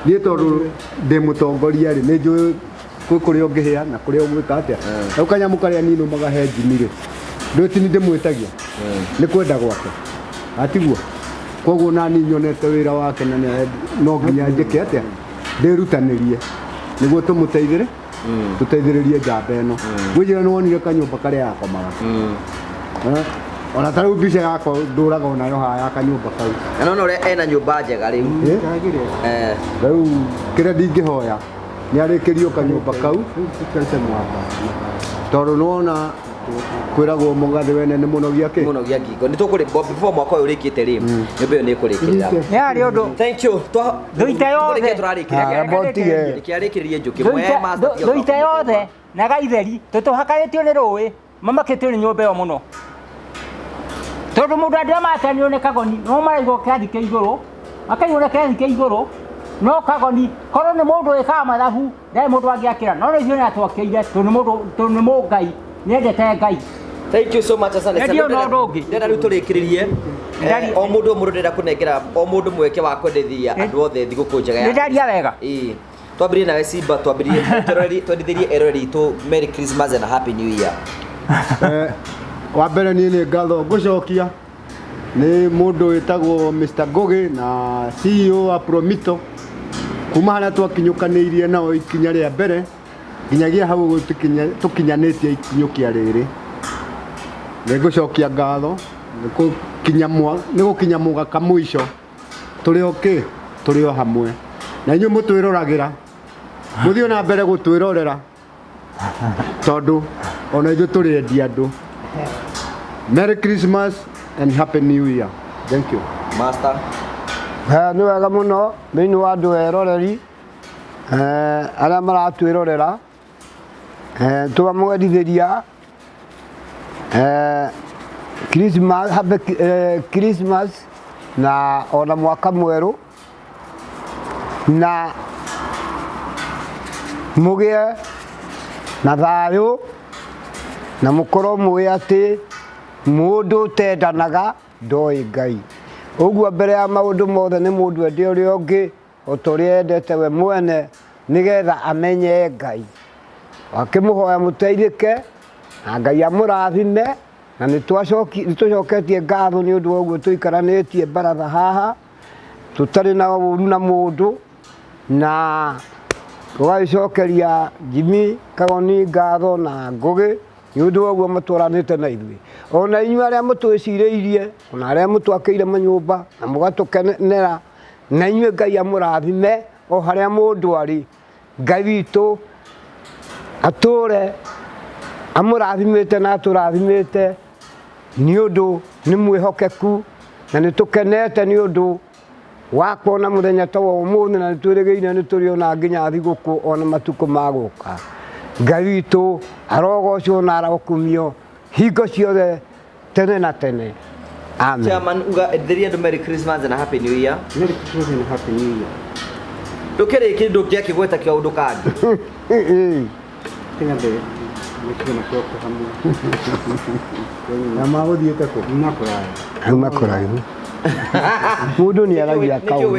niĩ tondũ ndĩ mũtongoria rĩ nĩ njũĩ kũrĩa ũngĩhĩa na kũrĩa ũgwĩka atĩa rĩu kanyamũ karĩa nino magahe njini rĩ ndwĩti nĩ ndĩmwĩtagia nĩ kwenda gwake atiguo koguo nani nyonete wĩra wake na no nginya njĩke atĩa ndĩrutanĩrie nĩguo tũteithĩrĩrie njamba ĩno gwĩjĩra nĩ wonire kanyũmba karĩa yakomaga ona tarĩu mbica yakwa ndũraga onayo haha ya kanyũmba kau
na nona ũrĩa ena nyũmba njega rĩu
rĩu kĩrĩa ndingĩhoya nĩ arĩkĩrio kanyũmba kau tondũ nĩwona kwĩragwo mũgathĩ wene nĩ mũnogia
ngingo nĩ tũkũrĩ before mwaka ũyũ ũrĩkĩte rĩ nyũmba ĩyo nĩ ĩkũrĩkĩrĩra
nĩ harĩ ũndũ
thank you
ndũite yothe
tũrarĩkĩrĩria njũkĩ
ndũite yothe na gaitheri tũtũhakanĩtio nĩ rũĩ mamakĩtio nĩ nyũmba ĩyo mũno tondũ mũndũ andũ amatanio nĩ Kagoni no maraigwo kĩathi kĩa igũrũ makaigwo na kĩathi kĩa igũrũ no Kagoni korwo nĩ mũndũ wĩkaga mathabu ndarĩ mũndũ angĩakĩra no nĩ ithuĩ nĩ atwakĩire tondũ nĩ mũngai nĩendete Ngai.
Thank you so much asante sana. Ndĩrenda rĩu tũrĩkĩrĩrie o mũndũ ndĩrenda kũnengera o mũndũ mweke wa kwendithia andũ othe thigũkũ njega ya
nĩndaria wega
twambĩrĩrie nawe Simba twendithĩrie erori itũ Merry Christmas and Happy New Year.
Wa mbere niĩ nĩ ngatho ngũcokia nĩ mũndũ wĩtagwo Mr. Ngugi na CEO wa Promito kuma harĩa twakinyũkanĩirie nao ikinya rĩa mbere nginyagia hau tũkinyanĩtie ikinyũkia rĩrĩ nĩ ngũcokia ngatho nĩ gũkinya mũgaka mũico tũrĩ o hamwe na inyuĩ mũtwĩroragĩra mũthiĩ na mbere gũtwĩrorera tondũ ona ithuĩ tũrĩ endi andũ. Merry Christmas and Happy New Year. Thank you.
Master.
Nĩ wega mũno thĩinĩ wa andũ eroreri arĩa maratwĩrorera tũkamwendithĩria Christmas na ona mwaka mwerũ na mugie na thayo na mukoro muwe ati mundu tendanaga ndoi Ngai uguo mbere ya maundu mothe ni mundu ende uri ungi utoria endete we mwene nigetha amenye Ngai akimuhoya muteithike na Ngai amurathime na nitwacoketie ngatho ni undu woguo tuikaranitie Baratha haha tutari na uru na mundu na tugaicokeria Jimmy Kagoni ngatho na Ngugi ni undu woguo maturanite na ithui ona inyu aria mutwiciriirie ona aria mutwakeire manyumba na mugatukenera na inyu Ngai amurathime o haria mundu ari Ngai witu ature amurathimite na aturathimite ni undu ni mwihokeku na nitukenete ni undu wakwona muthenya ta wa umuthi na nitwirigeire nituriona nginya thiguku ona matuku maguka Ngai witu arogocwo na arokumio hingo ciothe tene na tene amen.
Chairman uga enderia ndo Merry Christmas and a Happy New Year.
Merry Christmas and Happy New Year.
Ndukire kindu kia kigweta kia undu kangi.
Tinga be mekema kyoko hamwe.
Na maguthiite ku
makorai mundu ni aragia kaundu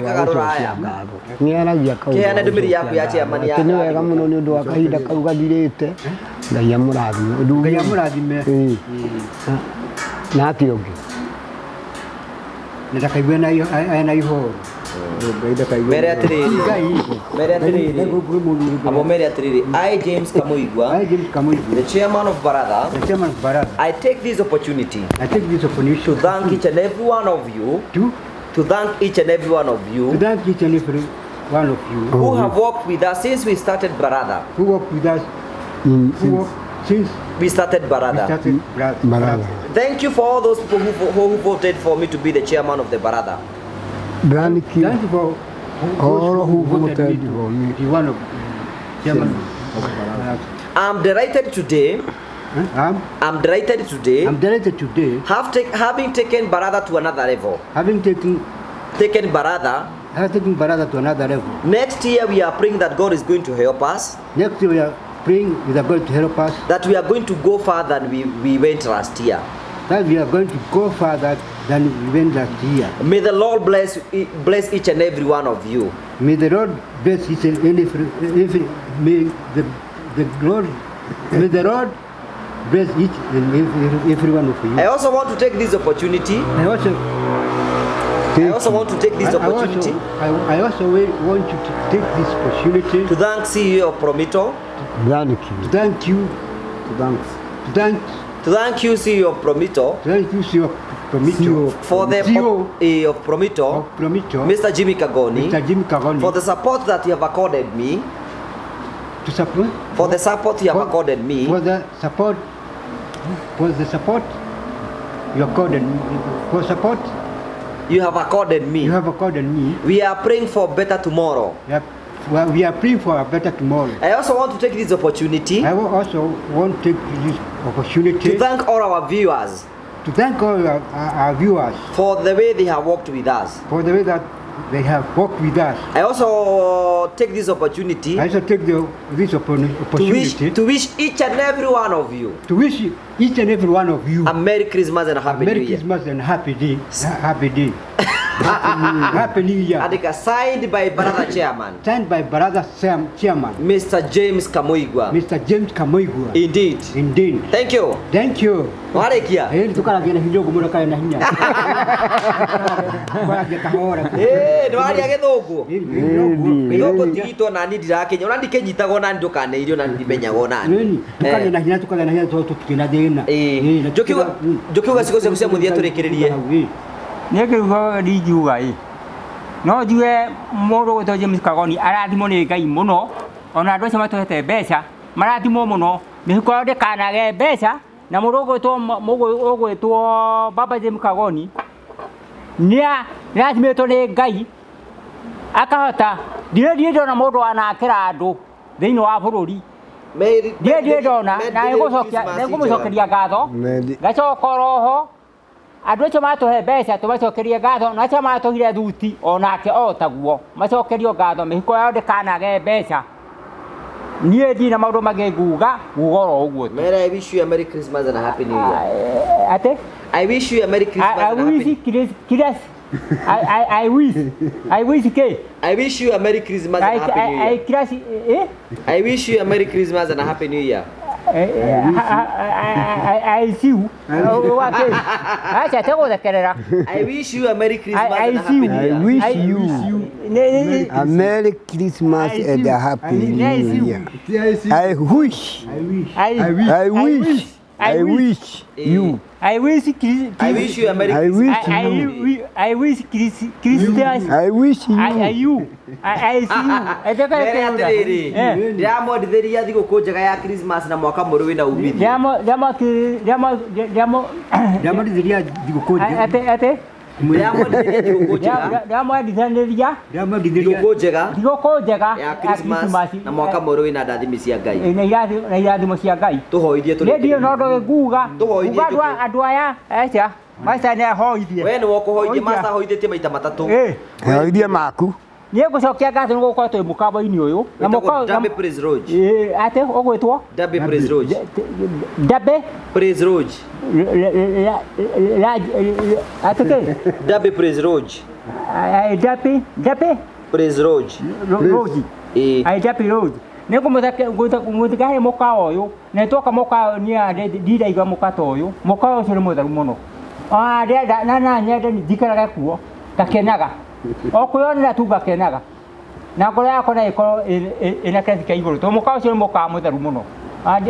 ni aragia kaundu
kia na ndumiri yaku ya chairman ya
ni wega muno ni undu wa kahinda kau gathirite Ngai amurathime
Ngai amurathime
na ati ungi
ndakaigwe na ihoro
mere atiriri abo mere atiriri I James Kamuigwa the chairman of Baratha I take this opportunity to thank each and every one of you to thank each and every one of you who have worked with us since we started Baratha
since
we started Baratha. Thank you for all those people who voted for me to be the chairman of the Baratha.
Thank you
for
all who voted for me.
One of chairman of Baratha.
I'm delighted today. I'm delighted today. Having taken Baratha to another level.
Having taken
Baratha
to another level.
Next year we are praying that God is going to help us.
Next year we are praying with God to help us.
That we are going to go further than we went last year.
That we are going to go further than we went last year.
May the Lord bless each and every one of you.
May the Lord bless each and every. May the Lord bless each and every one of you.
I also want to take this opportunity.
I also want to take this opportunity
to thank CEO of Promito.
To thank you,
CEO of Promito. For the CEO of Promito, Mr. Jimmy Kagoni, for the support that you have accorded me. For the support you have accorded me.
For the support you accorded me. For support
you have accorded me. We are praying for better tomorrow.
We are praying for a better tomorrow.
I also want to take this opportunity. To thank all our viewers.
Our viewers.
For the way they have worked with us. I also take this opportunity. To wish each and every one of you. A Merry Christmas and a Happy New Year.
Merry Christmas and Happy Day. Happy New Year.
Adika signed by Baratha chairman. Mr. James Kamuigwa. Indeed. Thank you. Warekia. Ndwari agithugu. Githungu tigitwo na ni ndirakenya. Ona ndikenyitagwo na ndukaneirio na ndimenyagwo nani.
Tukagĩa na hinya tutikina thĩna.
Njukiuga cigo cia muthia turikiririe.
Nikiuga ndiuga no njuge mundu gwitwo James Kagoni arathimwo ni Ngai muno ona andu acio matuhete mbeca marathimwo muno mihuko yao ndikanage mbeca na mundu gwitwo Baba James Kagoni nirathimitwo ni Ngai akahota ndire ndona mundu anakira andu thiini wa bururi ndire ndona na ngucokeria ngatho ngacoka roho andå acio matåhe mbeca tå macokerie ngatho na acio matåhire thuti onake o taguo macokerio ngatho mä hiko yao ndäkanage mbeca niä thiä na maå ndå mangä nguga ro å guo
Mera, I wish you a Merry Christmas and a Happy New Year.
atä
I wish you a Merry Christmas and a Happy
I wish ke
I wish you a Merry Christmas and a Happy New Year. I wish you a Merry Christmas and a Happy New Year.
I see you. Acha tego thekerera.
I wish you a Merry Christmas and a Happy New Year.
I wish you a Merry Christmas and a Happy New Year. I wish you.
I wish
you a Merry Christmas.
I wish Christmas.
I wish you.
I see you.
Ndamo nditheria thigũkũ njega ya Christmas na mwaka mwerũ wĩna umithio.
Ndamo
nditheria thigũkũ njega.
Ate
Ndamo nditheria thigũkũ njega.
Thigũkũ njega
ya Christmas na mwaka mwerũ wĩna ndathimi cia Ngai.
Na irathimo cia Ngai.
Tũhoithie tũrĩ.
Ndio no ndo nguga. Andũ aya acha maca nĩ ahoithie.
We nĩ wokũhoithie maca hoithĩtie maita matatũ.
Hoithie maku.
Niĩ ngũcokia ngatho nĩ gũkorwo twĩ mũkawa-inĩ ũyũ na mũkawa
Dabe Praise Lodge.
Ate ũgwĩtwo
Dabe Praise Lodge.
Dabe
Praise Lodge.
Ate
Dabe Praise Lodge.
Dabe
Praise Lodge.
Lodge. Dabe Lodge. Nĩ ngũmũthikahĩ mũkawa ũyũ na twoka mũkawa nĩ ndiraiga mũka ta ũyũ mũkawa ũcio nĩ mũtheru mũno na nyende njikaraga kuo ngakenaga o kwĩonera tu ngakenaga na ngoro yakwa no ĩkorwo ĩna kĩrathi kĩa igũrũ tondũ mũkawa ũcio nĩ mũkawa mũtheru mũno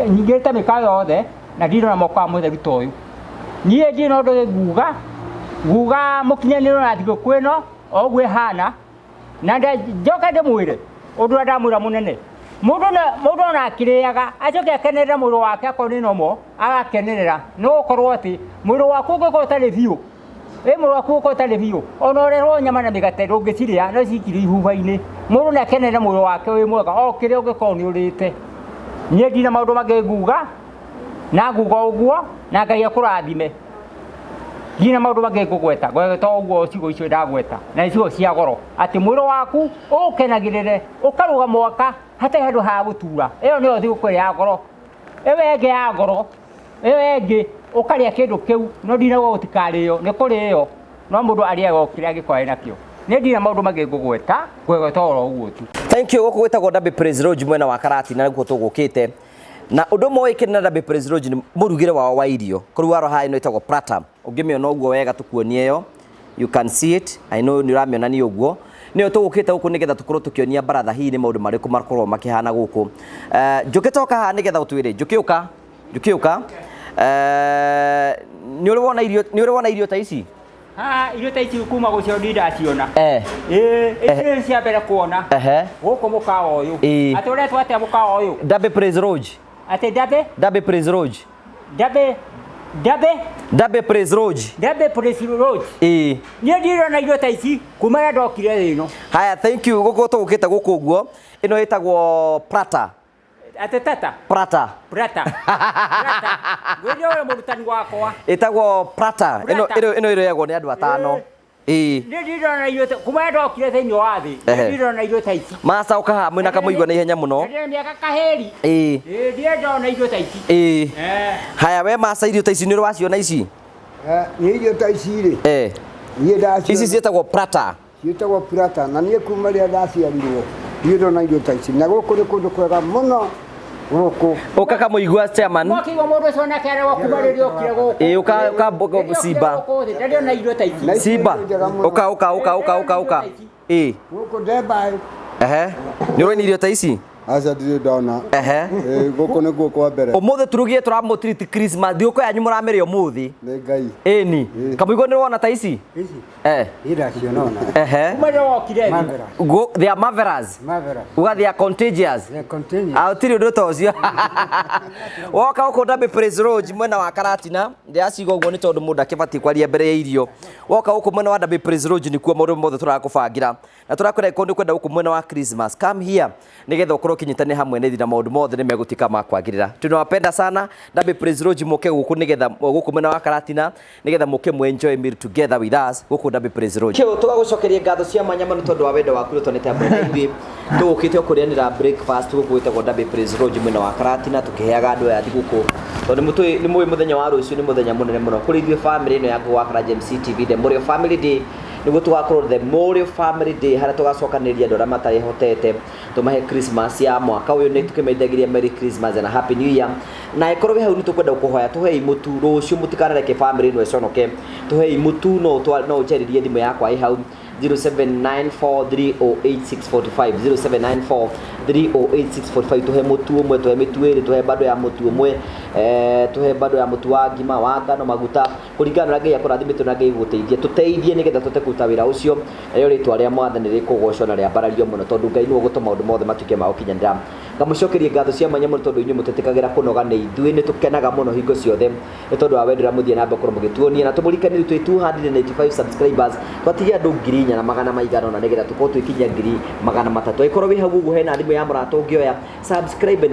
nyingĩ ta mĩkawa yothe na ndirona mũkawa mũtheru ta ũyũ niĩ ndirĩ na ũndũ nguga mũkinyanĩro na thigũkũ ĩno o ũguo ĩhana na njoke ndĩmwĩre ũndũ ũrĩa ndamwĩra mũnene mũndũ ona akĩrĩaga acoke akenerera mwĩrĩ wake akorwo nĩ nomo agakenerera nĩ gũkorwo atĩ mwĩrĩ waku ũngĩkorwo ũtarĩ biũ mwĩrĩ waku ũngĩkorwo ũtarĩ biũ ona ũrerwo nyama na mĩgate ndũngĩcirĩa no cikire ihuba-inĩ mũndũ nĩ akenerera mwĩrĩ wake wĩ mwega o kĩrĩa ũngĩkorwo nĩ ũrĩte niĩ ndirĩ na maũndũ mangĩ nguga na nguga ũguo na Ngai akũrathime ndirĩ na maũndũ mangĩ ngũgweta ngweta ũguo ciugo icio ndagweta na ciugo cia goro atĩ mwĩrĩ waku ũkenagĩrĩre ũkaruga mwaka hatarĩ handũ ha gũtura ĩyo nĩyo thigũkũ ya ngoro ĩyo ĩngĩ ya ngoro ĩyo ĩngĩ ũkarĩa kĩndũ kĩu no ndinagwo gũtikarĩo nĩ kũrĩo no mũndũ arĩaga o kĩrĩa angĩkorwo nakĩo nĩ ndirĩ na maũndũ mangĩ ngũgweta ngweta oro ũguo tu.
Thank you. Gũkũ gwĩtagwo Dabe Praise Lodge mwena wa Karatina nĩguo tũgũkĩte na ũndũ ũmwe wĩkĩre na Dabe Praise Lodge nĩ mũrugĩre wao wa irio kũrĩ waro haha ĩno ĩtagwo Baratha ũngĩmĩona ũguo wega tũkuonie ĩyo you can see it I know nĩ ũramĩona nĩ ũguo nĩyo tũgũkĩte gũkũ nĩgetha tũkorwo tũkĩonia Baratha hihi nĩ maũndũ marĩkũ makorwo makĩhana gũkũ njũkĩte oka haha nĩgetha ũtwĩre njũkĩũka nĩ ũrĩ wona irio ta ici
irio ta ici kuma gũcio ndaciona icio cia mbere kuona gũkũ mũkawa ũyũ atĩ ũretwo atĩa mũkawa ũyũ
Dabe Praise Lodge
atĩ
Dabe Praise Lodge Dabe Praise Lodge
niĩ ndirona irio ta ici kuma rĩrĩa ndokire thĩ ĩno
haya thank you gũkũ tũgũkĩte gũkũ ũguo ĩno ĩtagwo Baratha Baratha
gwĩrio wĩ mũrutani wakwa
ĩtagwo Baratha ĩno ĩrĩagwo nĩ andũ atano
niĩ ndirona irio kuma rĩrĩa ndokire thĩinĩ wa thĩ ndirona irio ta ici
macoka haha mwĩna kamũigua na ihenya mũno
mĩaka kahĩri ndirĩ ndona irio ta ici
haya we maca irio ta ici nĩ ũrĩ waciona ici
nĩ irio ta ici rĩ niĩ ndaciona
ici ciĩtagwo Baratha
na niĩ kuma rĩrĩa ndaciarirwo niĩ ndona irio ta ici na gũkũ nĩ kũndũ kwega mũno gũkũ
ũka kamũigua chairman
mwakiuga mũndũ ũcio nake arĩ kuma rĩrĩa okire gũkũ
ũka simba
ndĩrona irio ta ici
simba ũka
gũkũ ndembaĩ
nĩ ũrona irio ta ici
aca ndirĩ ndona gũkũ nĩguo kwa mbere
ũmũthĩ tũrugire tũramũtiriti Christmas thigũkũ yanyu mũramĩrĩa ũmũthĩ
nĩ Ngai
ĩni kamũigua nĩ wona ta ici
ndaciona ona
kuma rĩrĩa okire
they are marvelous uga they are contagious tiri ũndũ ta ũcio woka gũkũ Dabe Praise Lodge mwena wa Karatina ndĩraciga ũguo nĩ tondũ mũndũ akĩbatiĩ kwaria mbere ya irio woka gũkũ mwena wa Dabe Praise Lodge nĩkuo maũndũ mothe tũrakũbangĩra na tũrakwĩra ĩkorwo nĩ kwenda gũkũ mwena wa Christmas come here nĩgetha ũkorwo kinyitane hamwe ne thina maundu mothe ne megutika makwagirira tunawapenda sana Dabe Praise Lodge muke guku nigetha guku mena wa Karatina nigetha muke mu enjoy meal together with us guku Dabe Praise Lodge kio tugagucokeria ngatho cia mwanya manu tondu wa wendo waku tonete hamwe na ithuĩ tugukite kurianira breakfast guku gwitagwo Dabe Praise Lodge mena wa Karatina tukiheaga andu aya thiguku tondu ni muwi muthenya wa rucio ni muthenya munene muno kuri ithuĩ family ino yaku wa Karaja TV the Morio Family Day niguo tugakorwo the Morio Family Day haria tugacokanĩrĩria andũ arĩa matarĩ hotete tumahe Christmas ya mwaka uyu ni tukimeithagiria Merry Christmas and a Happy New Year na ikorwo hau ni tukwenda kuhoya tuhei mutu rucio mutikareke family ino econoke tuhei mutu no njeririe thimu yakwa hau 0794308645 0794308645 tuhe mutu umwe tuhe mitu iri tuhe bado ya mutu umwe tuhe bado ya mutu wa ngima wa ngano maguta kuringana na Ngai akurathimite na Ngai guteithie tuteithie nigetha tute kuruta wira ucio ayo ritwa ria mwathani rikugocwo na ria barario muno tondu Ngai niwe gutuma undu mothe matuke ma ukinyanira ngamucokerie ngatho cia manya muno tondu inyu mutetekagira kunoga ni ithuĩ ni tukenaga muno hingo ciothe ni tondu wa wendera muthie na mbere mugituonia na tumurikani twi 295 subscribers twatigia andu ngiri na magana maigana na nigetha tukorwo twikinya ngiri magana matatu ikorwo wi hau uguo hena thimu ya murata ungioya subscribe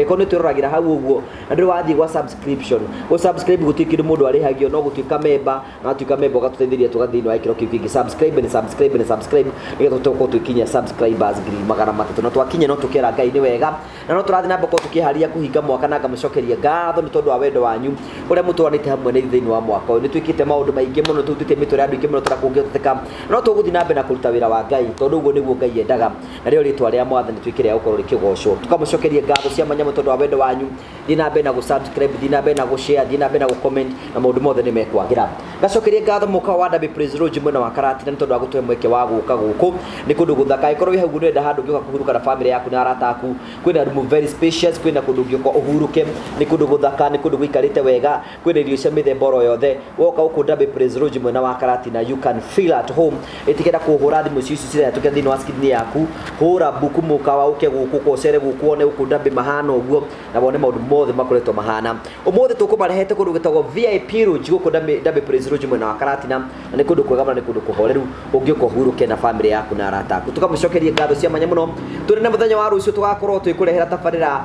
ikorwo ni twiragira hau uguo na ndu wathie gwa subscription go subscribe gutikiri mundu arihagio no gutuika member na tuika member gatuteithiria tugathini wa ikiro kiu kingi subscribe nigetha tukorwo twikinya subscribers ngiri magana matatu na twakinya no tukera Ngai ni wega na no turathi na mboko tukiharia kuhinga mwaka na ngamucokeria ngatho ni tondu wa wendo wanyu uria mutwanite hamwe na thini wa mwaka ni twikite maundu maingi muno tutite mitore andu ingi muno turakungiteka no tuguthi na mbere na kuruta wira wa Ngai tondu uguo niguo Ngai endaga na rio ritwa ria mwathani twikire gukorwo rikigocwo tukamucokeria ngatho cia manya tondu wa wendo wanyu thi na mbere na gusubscribe thi na mbere na gushare thi na mbere na gucomment na maundu mothe ni mekwagira ngacokeria ngatho muka wa Dabe Praise Lodge mwena wa Karatina tondu wa gutuhe mweke wa guka guku ni kundu guthaka ikorwo wi hau nenda handu ngioka kuhuruka na family yaku na arata aku kwina room very spacious kwina kundu ngioka uhuruke ni kundu guthaka ni kundu gwikarite wega kwina irio cia mithemba oro yothe woka guku Dabe Praise Lodge mwena wa Karatina you can feel at home itikenda kuhura thimu cici cira tuke thini wa screen yaku hura buku muka wa uke guku kocere guku one guku Dabe mahana uguo na wone maundu mothe makoretwo mahana umothe tukumarehete kundu gitagwo VIP Lodge guku Dabe Praise Lodge mwena wa Karatina na ni kundu kwega na kundu kuhoreru ungioka uhuruke na family yaku na arata aku tukamucokeria ngatho cia manya muno turi na muthenya wa rucio tugakorwo twikurehera tabarira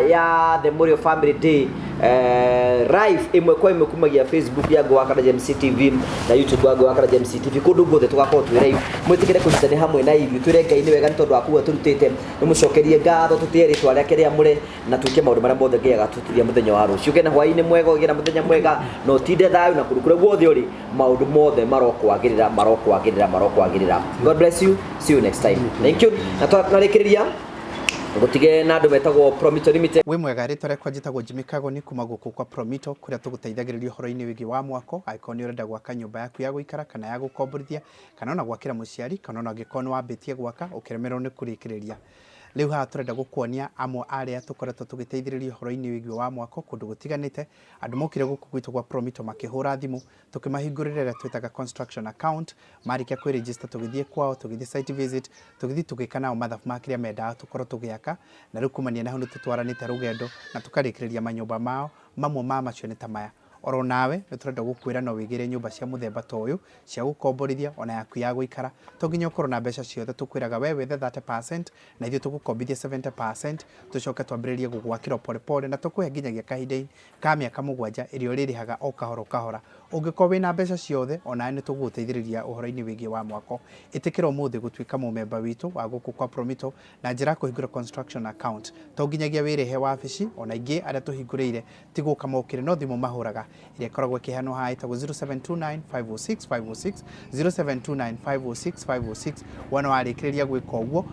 ya the Morio Family Day live imwe kwa imwe kumagia Facebook yangu wa Karaja TV na YouTube yangu wa Karaja TV kundu guothe tugakorwo twi live mwitikire kunyitane hamwe na ithuĩ twire Ngai ni wega ni tondu wakuwa turutite ni mucokerie ngatho tutieri twaria kiria muri na twike maundu maria mothe ngiaga tutiria muthenya wa rucio gena hwaini mwega ugena muthenya mwega no tinde thayu na kurukure guothe uri maundu mothe marokwagirira God bless you, see you next time. Thank you na twarikiriria gutige na andu betagwo Promito Limited
we mwega ritwa rekwa njitagwo Jimmy Kagoni kuma guku kwa Promito kuria tuguteithagiriria horo-ini wigi wa mwako aikoni urenda gwaka nyumba yaku ya guikara kana ya gukomborithia kana ona gwakira muciari kana ona gikono wambitie gwaka ukiremerwo ni kurikiriria riu haha turenda gukuonia amwe aria tukoretwo tugiteithiriria horo-ini wigi wa mwako kundu gutiganite andu mokire guku gwitu kwa Promito makihura thimu tukimahingurira twitaga construction account marikia kwi register tugithie kwao tugithie site visit tugithie tugikana o mathabu makiria menda tukorwo tugiaka na riu kumania na hundu tutwaranite rugendo na tukarikiriria manyumba mao mamwe ma macio ni tamaya oro nawe niturenda gukwira no wigire nyumba cia muthemba ta uyu cia gukomborithia ona yaku ya guikara to nginya ukorwo na mbeca ciothe tukwiraga we wethe 30% na ithio tugukombithia 70% tucoke twambiririe gugwakira pole na tukuhe nginyagia kahinda ka miaka 7 irio ririhaga o kahora ungikorwo wina mbeca ciothe ona ni tuguteithiriria uhoro-ini wigi wa mwako itikira umuthi gutwika mumemba witu wa guku kwa Promito na njira kuhingura construction account to nginyagia wirihe wabici ona ingi aria tuhinguriire tiguka mokire no thimu mahuraga iria koragwo kihano ha itago 0729506506 0729506506 wana warikiriria gwika uguo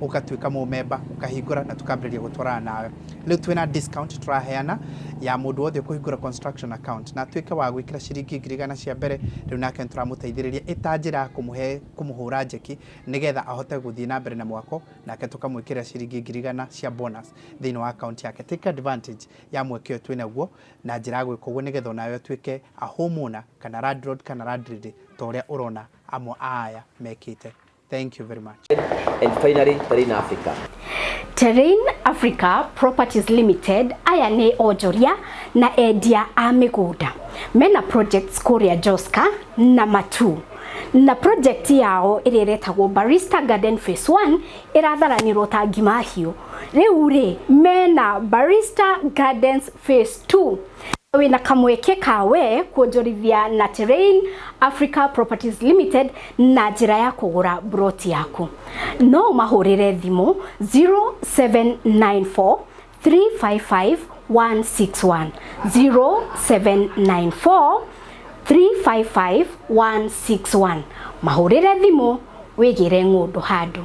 ugatwika mumemba ukahingura na tukambiriria gutwarana nawe riu twina discount turaheana ya mundu wothe kuhingura construction account na twika wa gwikira ciringi 100 cia mbere riu nake turamuteithiriria itanjira kumuhura njeki nigetha ahote guthii na mbere na mwako nake tukamwikira ciringi 100 cia bonus thini wa account yake take advantage ya mwekio twinaguo na njira gwika uguo nigetha nawe twike a homeowner kana landlord kana landlady toria urona amwe aya mekite. Thank you very much.
And finally, Terrain Africa.
Terrain Africa Properties Limited aya ni ojoria na endia a migunda mena projects kuria Joska na Matu na project yao ĩrĩa ĩretagwo Barista Garden Phase 1 ĩratharanirwo ta ngimahio. Rĩu rĩ mena Barista Gardens Phase 2 wina kamweke kawe kuonjorithia na Terrain Africa Properties Limited na njĩra ya kũgũra broti yaku. No mahũrĩre thimũ 0794 355 161 0794 355 161. Mahũrĩre thimũ wĩgĩre ng'ũndũ handũ.